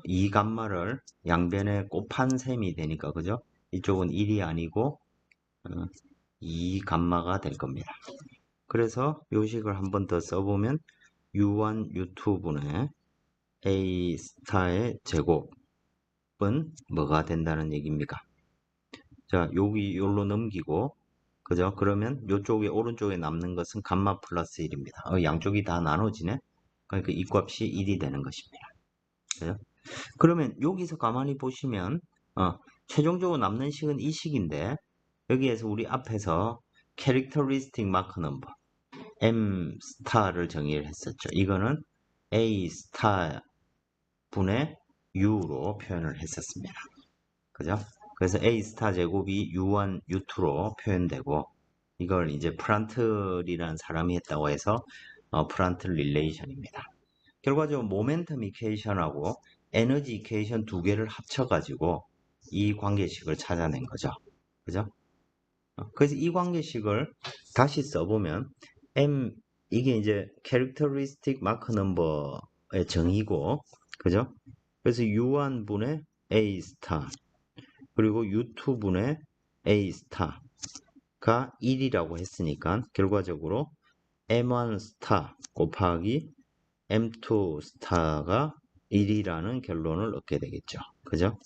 이 감마를 양변에 곱한 셈이 되니까 그죠? 이쪽은 1이 아니고 어, 이 감마가 될 겁니다. 그래서 요식을 한 번 더 써보면 U1, U2분의 A 스타의 제곱은 뭐가 된다는 얘기입니까? 자, 여기 요로 넘기고 그죠? 그러면 요쪽에 오른쪽에 남는 것은 감마 플러스 1입니다. 양쪽이 다 나눠지네? 그러니까 이 값이 1이 되는 것입니다. 그죠? 그러면 여기서 가만히 보시면 최종적으로 남는 식은 이 식인데 여기에서 우리 앞에서 캐릭터리스틱 마크 넘버 M 스타를 정의를 했었죠. 이거는 A 스타 분의 U로 표현을 했었습니다. 그죠? 그래서 A 스타 제곱이 U1, U2로 표현되고 이걸 이제 프란틀이라는 사람이 했다고 해서 프란틀 릴레이션입니다. 결과적으로 모멘텀 이퀘이션하고 에너지 이퀘이션 두 개를 합쳐가지고 이 관계식을 찾아낸 거죠. 그죠? 그래서 이 관계식을 다시 써보면 M 이게 이제 characteristic mark number의 정의고 그죠? 그래서 U1분의 A 스타 그리고 U2분의 A 스타가 1이라고 했으니까 결과적으로 M1 스타 곱하기 M2 스타가 1이라는 결론을 얻게 되겠죠. 그죠?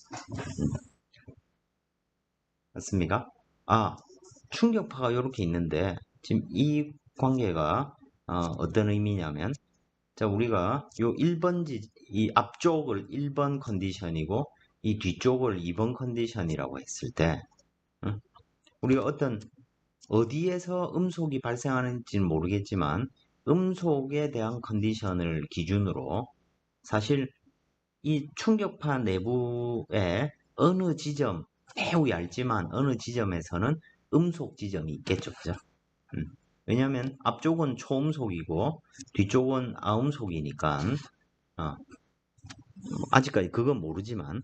맞습니까? 충격파가 이렇게 있는데 지금 이 관계가 어떤 의미냐면 자 우리가 요 1번지 이 앞쪽을 1번 컨디션이고 이 뒤쪽을 2번 컨디션이라고 했을 때 우리가 어디에서 음속이 발생하는지는 모르겠지만 음속에 대한 컨디션을 기준으로 사실 이 충격파 내부에 어느 지점, 매우 얇지만 어느 지점에서는 음속 지점이 있겠죠. 그죠? 왜냐하면 앞쪽은 초음속이고 뒤쪽은 아음속이니까 아직까지 그건 모르지만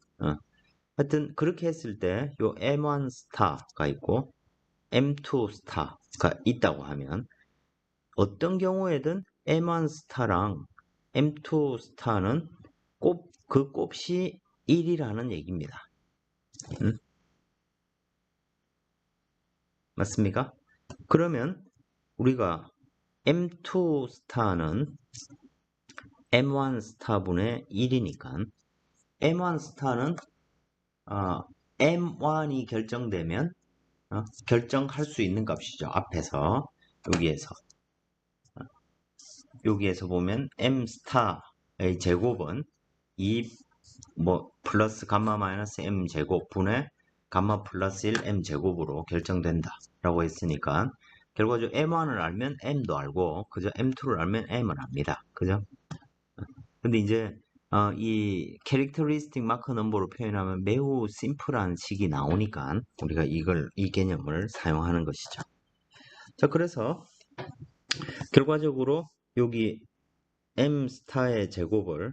하여튼 그렇게 했을 때 요 M1 스타가 있고 M2 스타가 있다고 하면 어떤 경우에든 M1 스타랑 M2 스타는 그 곱이 1이라는 얘기입니다. 맞습니까? 그러면 우리가 M2 스타는 M1 스타분의 1이니까 M1 스타는 M1이 결정되면 결정할 수 있는 값이죠. 앞에서 여기에서 보면 M 스타의 제곱은 플러스 감마 마이너스 M 제곱 분의 감마 플러스 1 M 제곱으로 결정된다 라고 했으니까 결과적으로 M1을 알면 M도 알고 그죠? M2를 알면 M을 압니다. 그죠? 근데 이제 이 캐릭터리스틱 마크 넘버로 표현하면 매우 심플한 식이 나오니까 우리가 이 개념을 사용하는 것이죠. 자, 그래서 결과적으로 여기 M 스타의 제곱을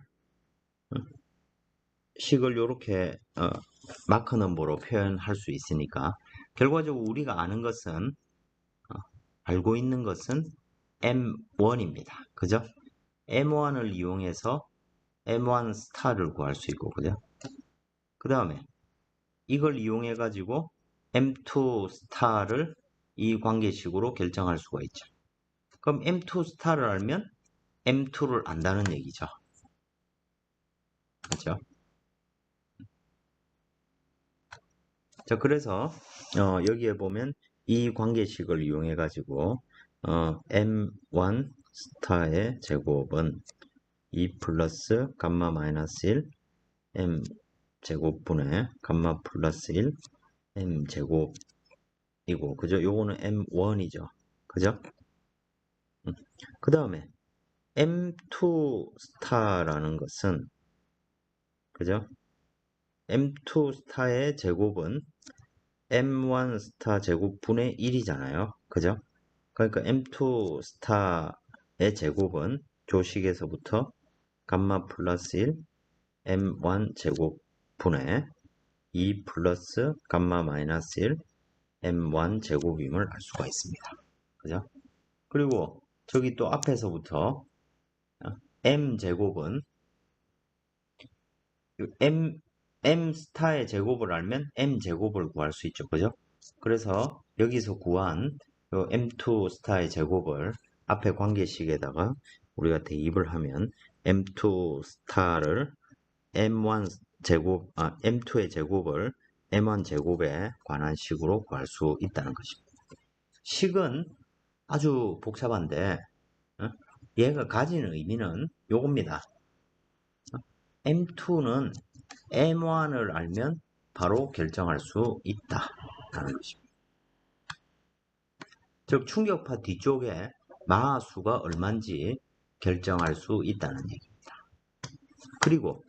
식을 이렇게 마크 넘버로 표현할 수 있으니까 결과적으로 우리가 알고 있는 것은 M1입니다. 그죠? M1을 이용해서 M1 스타를 구할 수 있고 그죠? 그 다음에 이걸 이용해 가지고 M2 스타를 이 관계식으로 결정할 수가 있죠. 그럼 M2 스타를 알면 M2를 안다는 얘기죠. 그렇죠? 자, 그래서 여기에 보면 이 관계식을 이용해 가지고 m1 스타의 제곱은 2 플러스 감마 마이너스 1 m 제곱분의 감마 플러스 1 m 제곱이고, 그죠? 요거는 m1이죠. 그죠? 그 다음에 m2 스타라는 것은, 그죠? m2 스타의 제곱은 m1 스타 제곱분의 1이잖아요. 그죠? 그러니까 m2 스타의 제곱은 조식에서부터 감마 플러스 1 m1 제곱분의 2 플러스 감마 마이너스 1 m1 제곱임을 알 수가 있습니다. 그죠? 그리고 저기 또 앞에서부터 m 제곱은 m 스타의 제곱을 알면 m 제곱을 구할 수 있죠. 그죠? 그래서 여기서 구한 요 m2 스타의 제곱을 앞에 관계식에다가 우리가 대입을 하면 m2 스타를 m1 제곱, m2의 제곱을 m1 제곱에 관한 식으로 구할 수 있다는 것입니다. 식은 아주 복잡한데 얘가 가지는 의미는 요겁니다. m2는 m1을 알면 바로 결정할 수 있다라는 것입니다. 즉 충격파 뒤쪽에 마하수가 얼마인지 결정할 수 있다는 얘기입니다. 그리고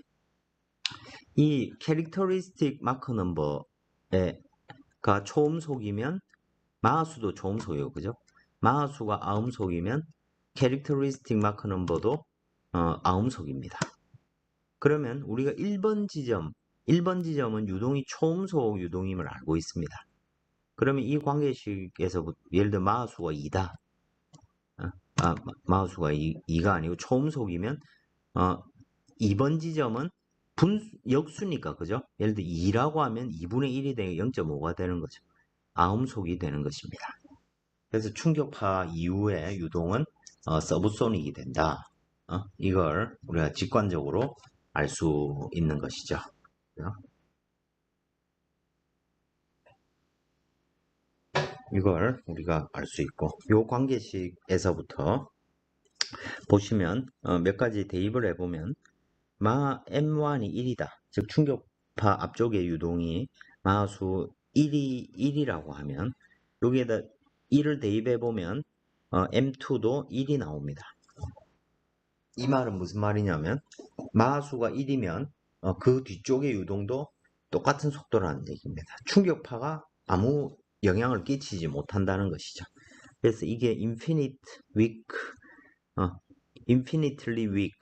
이 캐릭터리스틱 마커 넘버가 초음속이면 마하수도 초음속이에요. 그죠? 마하수가 아음속이면 캐릭터리스틱 마커 넘버도 아음속입니다. 그러면 우리가 1번 지점은 유동이 초음속 유동임을 알고 있습니다. 그러면 이 관계식에서 예를 들어 마하수가 2다. 마하수가 2가 아니고 초음속이면 2번 지점은 역수니까, 그죠? 예를 들어 2라고 하면 2분의 1이 되는 0.5가 되는 거죠. 아음속이 되는 것입니다. 그래서 충격파 이후의 유동은 서브소닉이 된다. 이걸 우리가 직관적으로 알 수 있는 것이죠. 이걸 우리가 알 수 있고, 이 관계식에서부터 보시면 몇 가지 대입을 해보면 마 m1이 1이다. 즉 충격파 앞쪽의 유동이 마수 1이라고 하면 여기에다 1을 대입해보면 m2도 1이 나옵니다. 이 말은 무슨 말이냐면 마수가 1이면 그 뒤쪽의 유동도 똑같은 속도라는 얘기입니다. 충격파가 아무 영향을 끼치지 못한다는 것이죠. 그래서 이게 infinitely weak,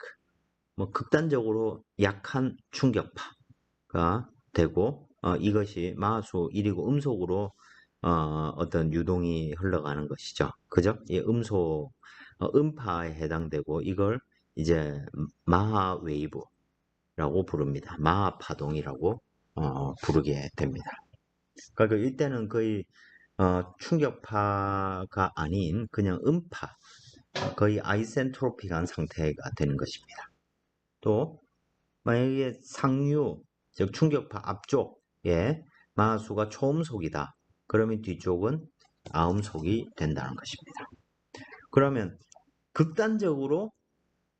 뭐 극단적으로 약한 충격파가 되고 이것이 마하수 1이고 음속으로 어떤 유동이 흘러가는 것이죠. 그죠? 이 음파에 해당되고 이걸 이제 마하 웨이브라고 부릅니다. 마하 파동이라고 부르게 됩니다. 그러니까 이때는 거의 충격파가 아닌 그냥 음파, 거의 아이센트로픽한 상태가 되는 것입니다. 또 만약에 상류, 즉 충격파 앞쪽에 마하수가 초음속이다. 그러면 뒤쪽은 아음속이 된다는 것입니다. 그러면 극단적으로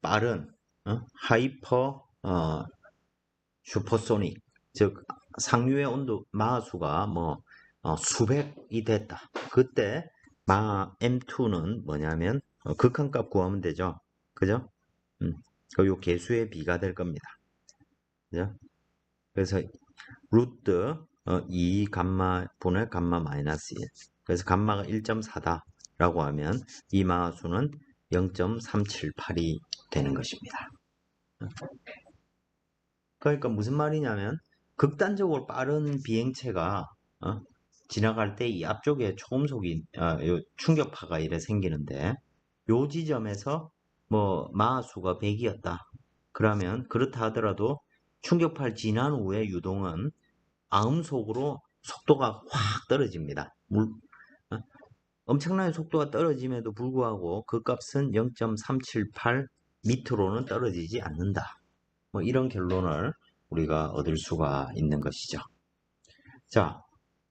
빠른 하이퍼 슈퍼소닉, 즉 상류의 온도 마하수가 뭐 수백이 됐다. 그때 마 M2는 뭐냐면 극한값 구하면 되죠. 그죠? 요 개수의 비가 될 겁니다. 그죠? 그래서 루트 2 감마 분의 감마 마이너스 1. 그래서 감마가 1.4다 라고 하면 이 마하수는 0.378이 되는 것입니다. 그러니까 무슨 말이냐면 극단적으로 빠른 비행체가 지나갈 때 이 앞쪽에 초음속이 요 충격파가 이래 생기는데 요 지점에서 뭐 마하수가 100이었다. 그러면 그렇다 하더라도 충격파를 지난 후에 유동은 아음속으로 속도가 확 떨어집니다. 엄청난 속도가 떨어짐에도 불구하고 그 값은 0.378 밑으로는 떨어지지 않는다. 뭐 이런 결론을 우리가 얻을 수가 있는 것이죠. 자,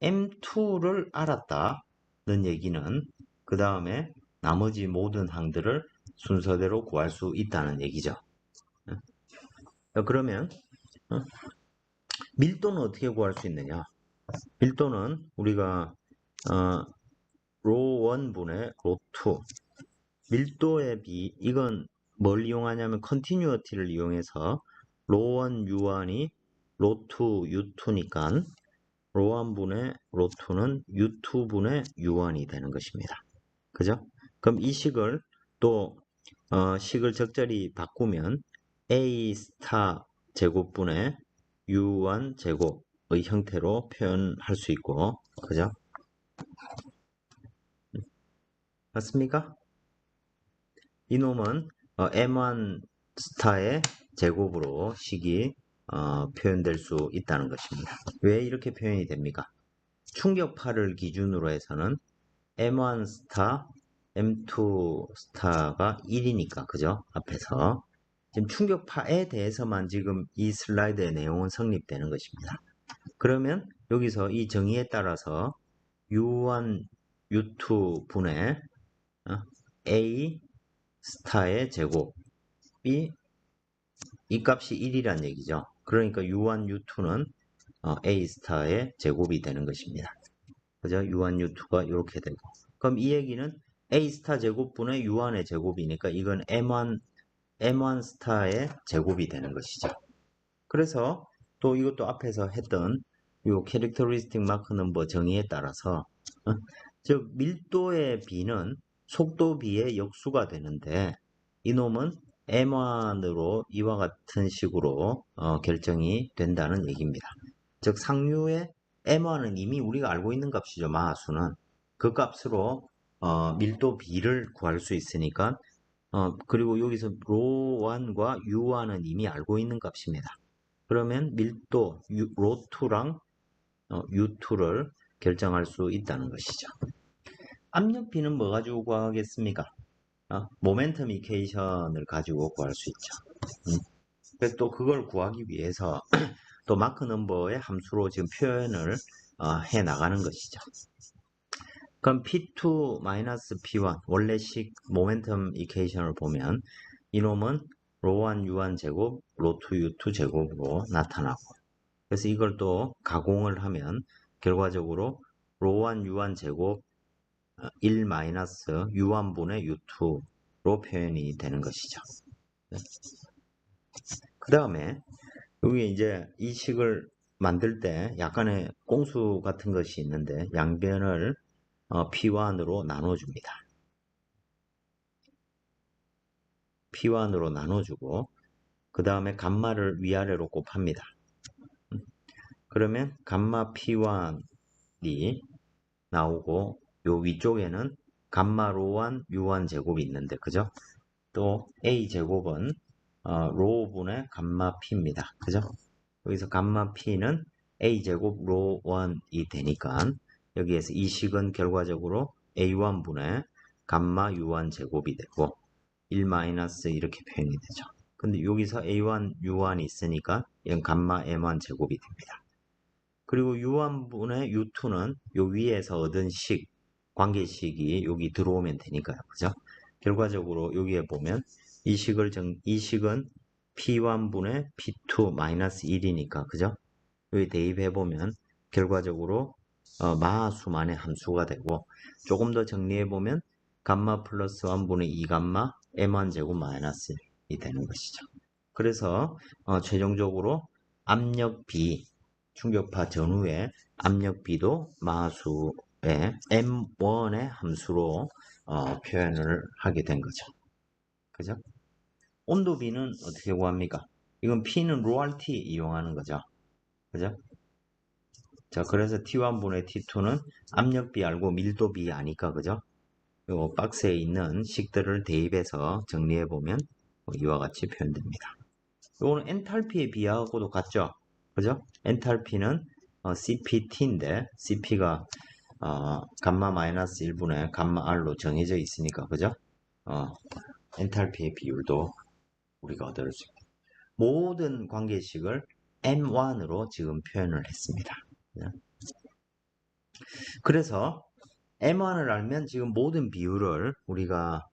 M2를 알았다는 얘기는 그 다음에 나머지 모든 항들을 순서대로 구할 수 있다는 얘기죠. 그러면 밀도는 어떻게 구할 수 있느냐? 밀도는 우리가 로 1분의 로 2 밀도의 비, 이건 뭘 이용하냐면 컨티뉴어티를 이용해서 로 1 U1이 로 2 U2니까 로 1분의 로 2는 U2분의 U1이 되는 것입니다. 그죠? 그럼 이 식을 또 식을 적절히 바꾸면 A 스타 제곱분의 U1 제곱의 형태로 표현할 수 있고, 그죠? 맞습니까? 이놈은 M1 스타의 제곱으로 식이 표현될 수 있다는 것입니다. 왜 이렇게 표현이 됩니까? 충격파를 기준으로 해서는 M1 스타, M2 스타가 1이니까, 그죠? 앞에서. 지금 충격파에 대해서만 지금 이 슬라이드의 내용은 성립되는 것입니다. 그러면 여기서 이 정의에 따라서 U1, U2 분의 A 스타의 제곱이 이 값이 1이란 얘기죠. 그러니까 U1, U2는 A 스타의 제곱이 되는 것입니다. 그죠? U1, U2가 이렇게 되고. 그럼 이 얘기는 A 스타 제곱분의 U1의 제곱이니까 이건 M1 스타의 제곱이 되는 것이죠. 그래서 또 이것도 앞에서 했던 이 캐릭터리스틱 마크 넘버 정의에 따라서 즉 밀도의 비는 속도 비의 역수가 되는데 이놈은 M1으로 이와 같은 식으로 결정이 된다는 얘기입니다. 즉 상류의 M1은 이미 우리가 알고 있는 값이죠. 마하수는. 그 값으로 밀도 B를 구할 수 있으니까 그리고 여기서 로1과 U1은 이미 알고 있는 값입니다. 그러면 밀도 로2랑 U2를 결정할 수 있다는 것이죠. 압력 B는 뭐 가지고 구하겠습니까? 모멘텀 이케이션을 가지고 구할 수 있죠. 그래서 또 그걸 구하기 위해서 또 마크 넘버의 함수로 지금 표현을 해 나가는 것이죠. 그럼 P2-P1 원래식 모멘텀 이케이션을 보면 이놈은 로1 U1 제곱, 로2 U2 제곱으로 나타나고 그래서 이걸 또 가공을 하면 결과적으로 로1 U1 제곱 1-U1분의 U2로 표현이 되는 것이죠. 그 다음에 여기 이제 이 식을 만들 때 약간의 꼼수 같은 것이 있는데 양변을 P1으로 나눠줍니다. P1으로 나눠주고 그 다음에 감마를 위아래로 곱합니다. 그러면 감마 P1이 나오고 요 위쪽에는 감마 로1 U1 제곱이 있는데 그죠? 또 A 제곱은 로5분의 감마 P입니다. 그죠? 여기서 감마 P는 A 제곱 로1이 되니까 여기에서 이 식은 결과적으로 A1분의 감마 U1 제곱이 되고 1 마이너스 이렇게 표현이 되죠. 근데 여기서 A1, U1이 있으니까 이건 감마 M1 제곱이 됩니다. 그리고 U1분의 U2는 요 위에서 얻은 식, 관계식이 여기 들어오면 되니까요. 그죠? 결과적으로 여기에 보면 이 식은 P1분의 P2 마이너스 1이니까, 그죠? 여기 대입해보면 결과적으로 마하수만의 함수가 되고 조금 더 정리해보면 감마 플러스 1분의 2 감마 M1 제곱 마이너스 1이 되는 것이죠. 그래서 최종적으로 압력 B, 충격파 전후의 압력 B도 마하수의 M1의 함수로 표현을 하게 된 거죠. 그죠? 온도 B는 어떻게 구합니까? 이건 P는 로RT 이용하는 거죠. 그죠? 자, 그래서 T1분의 T2는 압력 B 알고 밀도 B 아니까, 그죠? 요 박스에 있는 식들을 대입해서 정리해보면 이와 같이 표현됩니다. 요거는 엔탈피의 비하하고도 같죠? 그죠? 엔탈피는 CPT인데, CP가 감마 마이너스 1분의 감마 R로 정해져 있으니까, 그죠? 엔탈피의 비율도 우리가 얻을 수 있습니다. 모든 관계식을 M1으로 지금 표현을 했습니다. 그래서 M1을 알면 지금 모든 비율을 우리가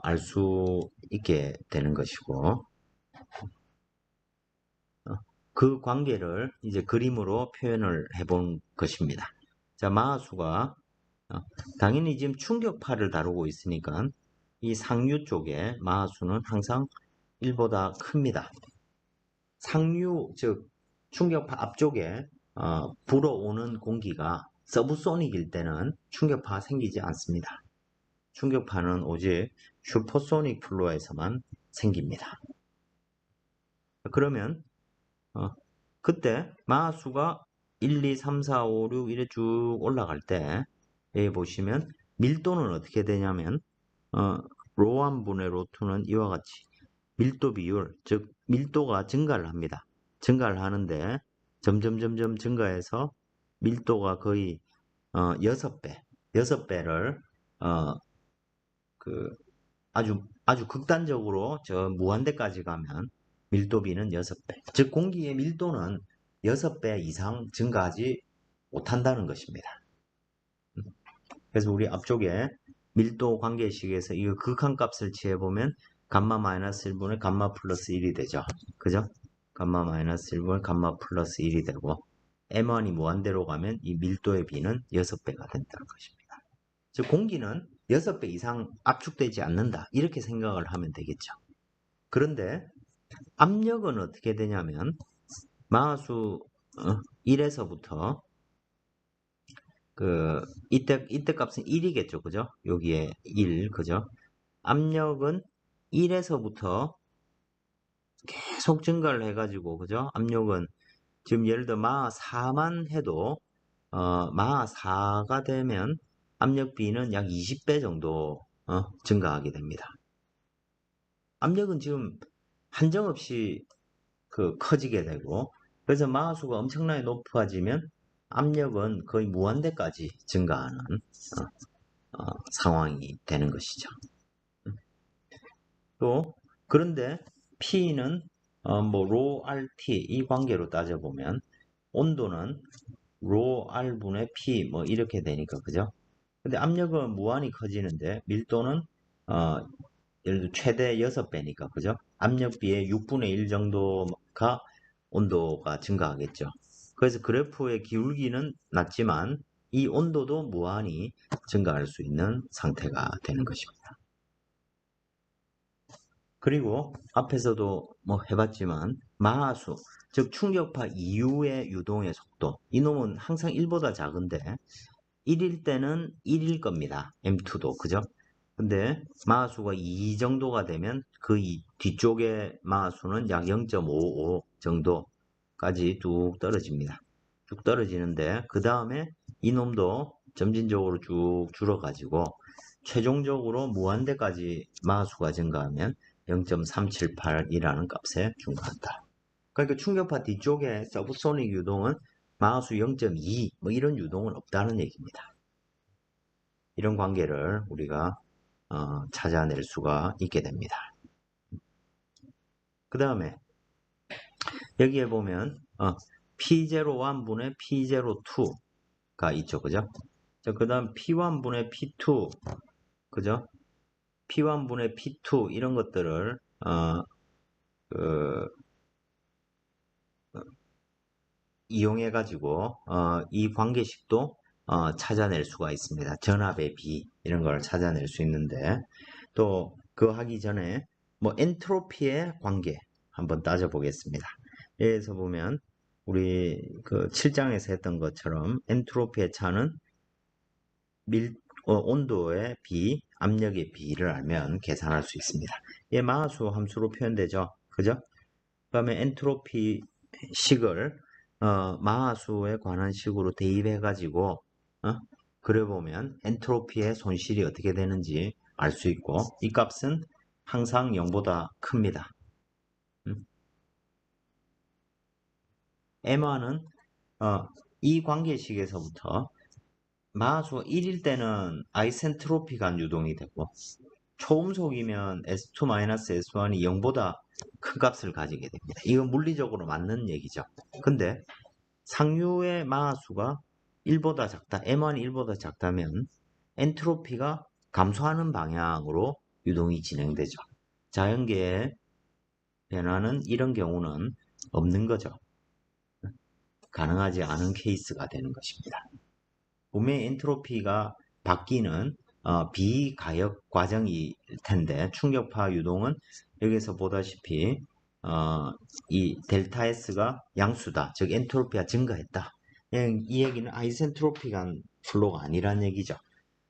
알 수 있게 되는 것이고, 그 관계를 이제 그림으로 표현을 해본 것입니다. 자, 마하수가 당연히 지금 충격파를 다루고 있으니까 이 상류 쪽에 마하수는 항상 1보다 큽니다. 상류, 즉 충격파 앞쪽에 불어오는 공기가 서브소닉일 때는 충격파가 생기지 않습니다. 충격파는 오직 슈퍼소닉 플로어에서만 생깁니다. 그러면 그때 마하수가 1, 2, 3, 4, 5, 6 이렇게 쭉 올라갈 때 여기 보시면 밀도는 어떻게 되냐면 로1 분의 로2는 이와 같이 밀도 비율, 즉 밀도가 증가를 합니다. 증가를 하는데 점점 증가해서 밀도가 거의 6배, 6배를 그 아주 극단적으로 저 무한대까지 가면 밀도비는 6배. 즉 공기의 밀도는 6배 이상 증가하지 못한다는 것입니다. 그래서 우리 앞쪽에 밀도 관계식에서 이 극한값을 취해보면 감마 마이너스 1분의 감마 플러스 1이 되죠. 그죠? 감마 마이너스 1분의 감마 플러스 1이 되고 M1이 무한대로 가면 이 밀도의 비는 6배가 된다는 것입니다. 즉 공기는 6배 이상 압축되지 않는다. 이렇게 생각을 하면 되겠죠. 그런데 압력은 어떻게 되냐면 마하수 1에서부터 이때 값은 1이겠죠. 그죠? 여기에 1, 그죠? 압력은 1에서부터 계속 증가를 해가지고, 그죠? 압력은 지금 예를 들어 마하 4만 해도 마하 4가 되면 압력 B는 약 20배 정도 증가하게 됩니다. 압력은 지금 한정없이 커지게 되고, 그래서 마하수가 엄청나게 높아지면 압력은 거의 무한대까지 증가하는 상황이 되는 것이죠. 또 그런데 P는 로 RT 이 관계로 따져보면 온도는 로 R분의 P 이렇게 되니까 그죠? 근데 압력은 무한히 커지는데 밀도는 예를 들어 최대 6배니까 그죠? 압력비의 6분의 1 정도가 온도가 증가하겠죠. 그래서 그래프의 기울기는 낮지만 이 온도도 무한히 증가할 수 있는 상태가 되는 것입니다. 그리고 앞에서도 해봤지만 마하수, 즉 충격파 이후의 유동의 속도, 이놈은 항상 1보다 작은데 1일 때는 1일 겁니다. M2도 그죠? 근데 마하수가 2 정도가 되면 그 뒤쪽의 마하수는 약 0.55 정도까지 뚝 떨어집니다. 쭉 떨어지는데 그 다음에 이놈도 점진적으로 쭉 줄어가지고 최종적으로 무한대까지 마하수가 증가하면 0.378이라는 값에 중과한다. 그러니까 충격파 뒤쪽에 서브소닉 유동은 마하수 0.2 이런 유동은 없다는 얘기입니다. 이런 관계를 우리가 찾아낼 수가 있게 됩니다. 그 다음에 여기에 보면 P01분의 P02가 있죠. 그죠? 그 다음 P1분의 P2 그죠? P1분의 P2 이런 것들을 이용해 가지고 이 관계식도 찾아낼 수가 있습니다. 전압의 비 이런 걸 찾아낼 수 있는데 또 그거 하기 전에 엔트로피의 관계 한번 따져보겠습니다. 여기서 보면 우리 그 7장에서 했던 것처럼 엔트로피의 차는 온도의 비, 압력의 비를 알면 계산할 수 있습니다. 얘 마하수 함수로 표현되죠. 그죠? 그 다음에 엔트로피 식을 마하수에 관한 식으로 대입해 가지고 그래 보면 엔트로피의 손실이 어떻게 되는지 알 수 있고 이 값은 항상 0보다 큽니다. M1은 이 관계식에서부터 마하수가 1일 때는 아이센트로피가 유동이 되고 초음속이면 S2-S1이 0보다 큰 값을 가지게 됩니다. 이건 물리적으로 맞는 얘기죠. 근데 상류의 마하수가 1보다 작다, M1이 1보다 작다면 엔트로피가 감소하는 방향으로 유동이 진행되죠. 자연계의 변화는 이런 경우는 없는 거죠. 가능하지 않은 케이스가 되는 것입니다. 분명히 엔트로피가 바뀌는 비가역 과정일 텐데 충격파 유동은 여기서 보다시피 이 델타 S가 양수다. 즉 엔트로피가 증가했다. 이 얘기는 아이센트로픽한 플로우가 아니란 얘기죠.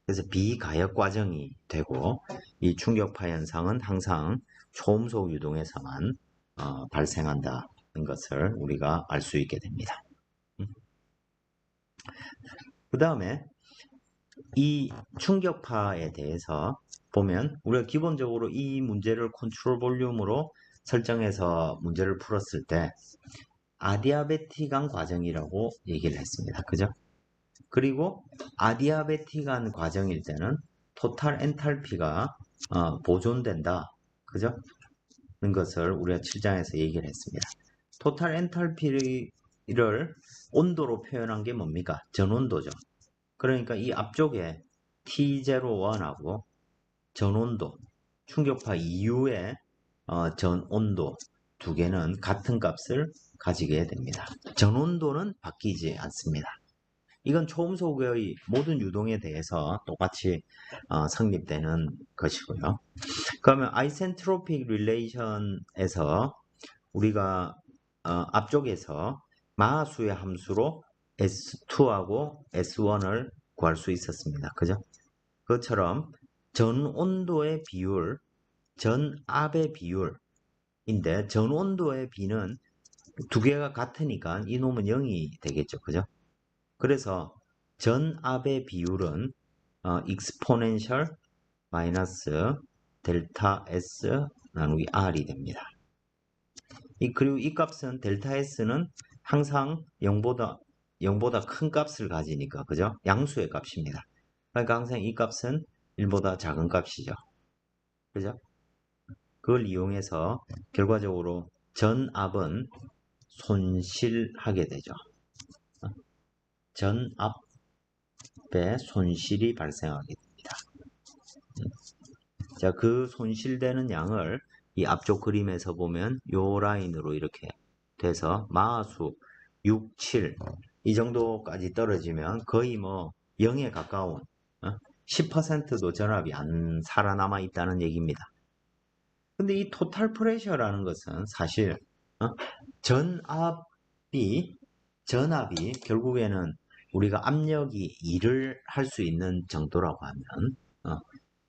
그래서 비가역 과정이 되고 이 충격파 현상은 항상 초음속 유동에서만 발생한다는 것을 우리가 알 수 있게 됩니다. 그 다음에 이 충격파에 대해서 보면 우리가 기본적으로 이 문제를 컨트롤 볼륨으로 설정해서 문제를 풀었을 때 아디아베틱한 과정이라고 얘기를 했습니다. 그죠? 그리고 아디아베틱한 과정일 때는 토탈 엔탈피가 보존된다. 그죠? 는 것을 우리가 7장에서 얘기를 했습니다. 토탈 엔탈피를 온도로 표현한 게 뭡니까? 전온도죠. 그러니까 이 앞쪽에 T01하고 전온도, 충격파 이후의 전온도 두 개는 같은 값을 가지게 됩니다. 전온도는 바뀌지 않습니다. 이건 초음속의 모든 유동에 대해서 똑같이 성립되는 것이고요. 그러면 아이센트로픽 릴레이션에서 우리가 앞쪽에서 마하수의 함수로 S2하고 S1을 구할 수 있었습니다. 그죠? 그것처럼 전온도의 비율, 전압의 비율인데 전온도의 비는 두 개가 같으니까 이놈은 0이 되겠죠. 그죠? 그래서 전압의 비율은 exponential 마이너스 델타 S 나누기 R이 됩니다. 그리고 이 값은 델타 S는 항상 0보다 큰 값을 가지니까 그죠? 양수의 값입니다. 그러니까 항상 이 값은 1보다 작은 값이죠. 그죠? 그걸 이용해서 결과적으로 전압은 손실하게 되죠. 전압의 손실이 발생하게 됩니다. 자, 그 손실되는 양을 이 앞쪽 그림에서 보면 요 라인으로 이렇게 돼서 마하수 6, 7 이 정도까지 떨어지면 거의 뭐 0에 가까운 10%도 전압이 안 살아남아 있다는 얘기입니다. 근데 이 토탈 프레셔라는 것은 사실 전압이 결국에는 우리가 압력이 2를 할 수 있는 정도라고 하면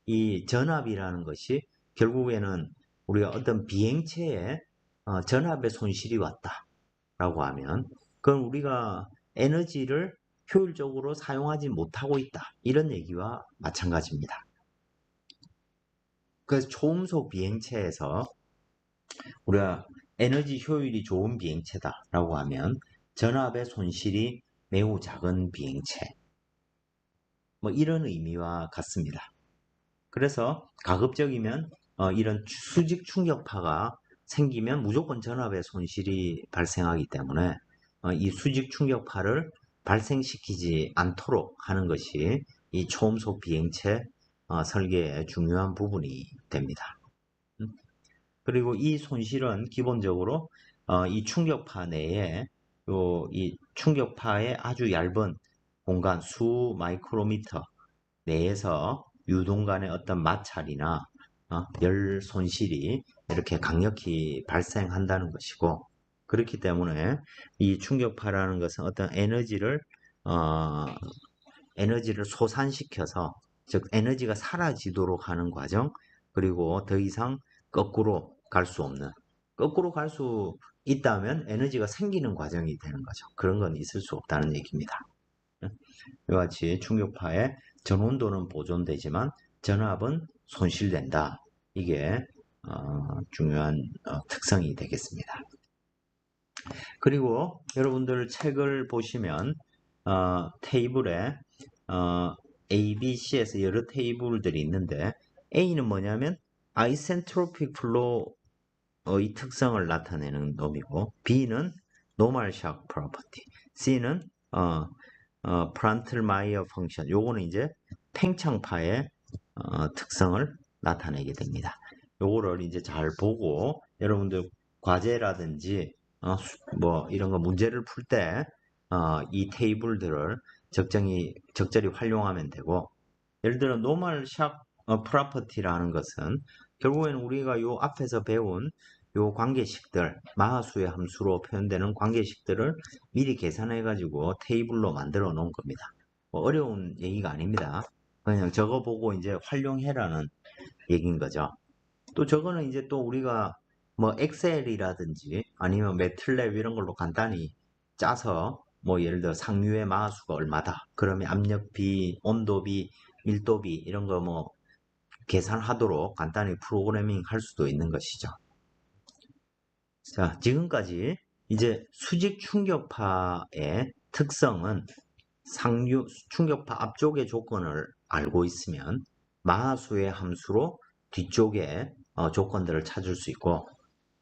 이 전압이라는 것이 결국에는 우리가 어떤 비행체에 전압의 손실이 왔다라고 하면 그건 우리가 에너지를 효율적으로 사용하지 못하고 있다. 이런 얘기와 마찬가지입니다. 그래서 초음속 비행체에서 우리가 에너지 효율이 좋은 비행체다라고 하면 전압의 손실이 매우 작은 비행체 뭐 이런 의미와 같습니다. 그래서 가급적이면 이런 수직 충격파가 생기면 무조건 전압의 손실이 발생하기 때문에 이 수직 충격파를 발생시키지 않도록 하는 것이 이 초음속 비행체 설계의 중요한 부분이 됩니다. 그리고 이 손실은 기본적으로 이 충격파 내에 이 충격파의 아주 얇은 공간 수 마이크로미터 내에서 유동 간의 어떤 마찰이나 열 손실이 이렇게 강력히 발생한다는 것이고 그렇기 때문에 이 충격파라는 것은 어떤 에너지를 솟안시켜서 즉 에너지가 사라지도록 하는 과정 그리고 더 이상 거꾸로 갈 수 없는 거꾸로 갈 수 있다면 에너지가 생기는 과정이 되는 거죠. 그런 건 있을 수 없다는 얘기입니다. 이와 같이 충격파의 전온도는 보존되지만 전압은 손실된다. 이게 중요한 특성이 되겠습니다. 그리고 여러분들 책을 보시면 테이블에 A, B, C에서 여러 테이블들이 있는데 A는 뭐냐면 아이센트로픽 플로우의 특성을 나타내는 놈이고 B는 노멀 샥 프로퍼티, C는 프란틀마이어 펑션, 요거는 이제 팽창파의 특성을 나타내게 됩니다. 요거를 이제 잘 보고 여러분들 과제라든지 뭐 이런 거 문제를 풀 때 이 테이블들을 적절히 활용하면 되고, 예를 들어 노멀 샵 프로퍼티라는 것은 결국에는 우리가 요 앞에서 배운 요 관계식들, 마하수의 함수로 표현되는 관계식들을 미리 계산해 가지고 테이블로 만들어 놓은 겁니다. 뭐 어려운 얘기가 아닙니다. 그냥 저거 보고 이제 활용해라는 얘기인 거죠. 또 저거는 이제 또 우리가 뭐 엑셀이라든지 아니면 매틀랩 이런 걸로 간단히 짜서 뭐 예를 들어 상류의 마하수가 얼마다, 그러면 압력비, 온도비, 밀도비 이런 거 뭐 계산하도록 간단히 프로그래밍 할 수도 있는 것이죠. 자, 지금까지 이제 수직 충격파의 특성은 상류 충격파 앞쪽의 조건을 알고 있으면 마하수의 함수로 뒤쪽의 조건들을 찾을 수 있고,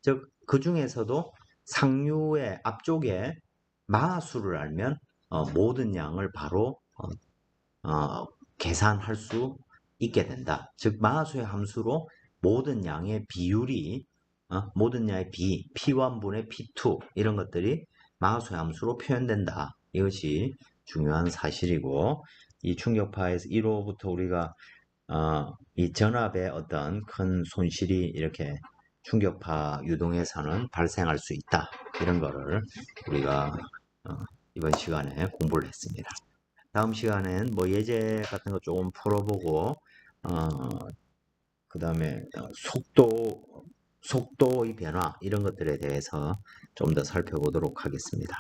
즉 그 중에서도 상류의 앞쪽에 마하수를 알면 모든 양을 바로 계산할 수 있게 된다. 즉 마하수의 함수로 모든 양의 비율이 모든 양의 P1분의 P2 이런 것들이 마하수의 함수로 표현된다. 이것이 중요한 사실이고, 이 충격파에서 1호부터 우리가 이 전압의 어떤 큰 손실이 이렇게 충격파 유동에서는 발생할 수 있다. 이런 거를 우리가 이번 시간에 공부를 했습니다. 다음 시간엔 뭐 예제 같은 거 조금 풀어보고, 그 다음에 속도의 변화 이런 것들에 대해서 좀 더 살펴보도록 하겠습니다.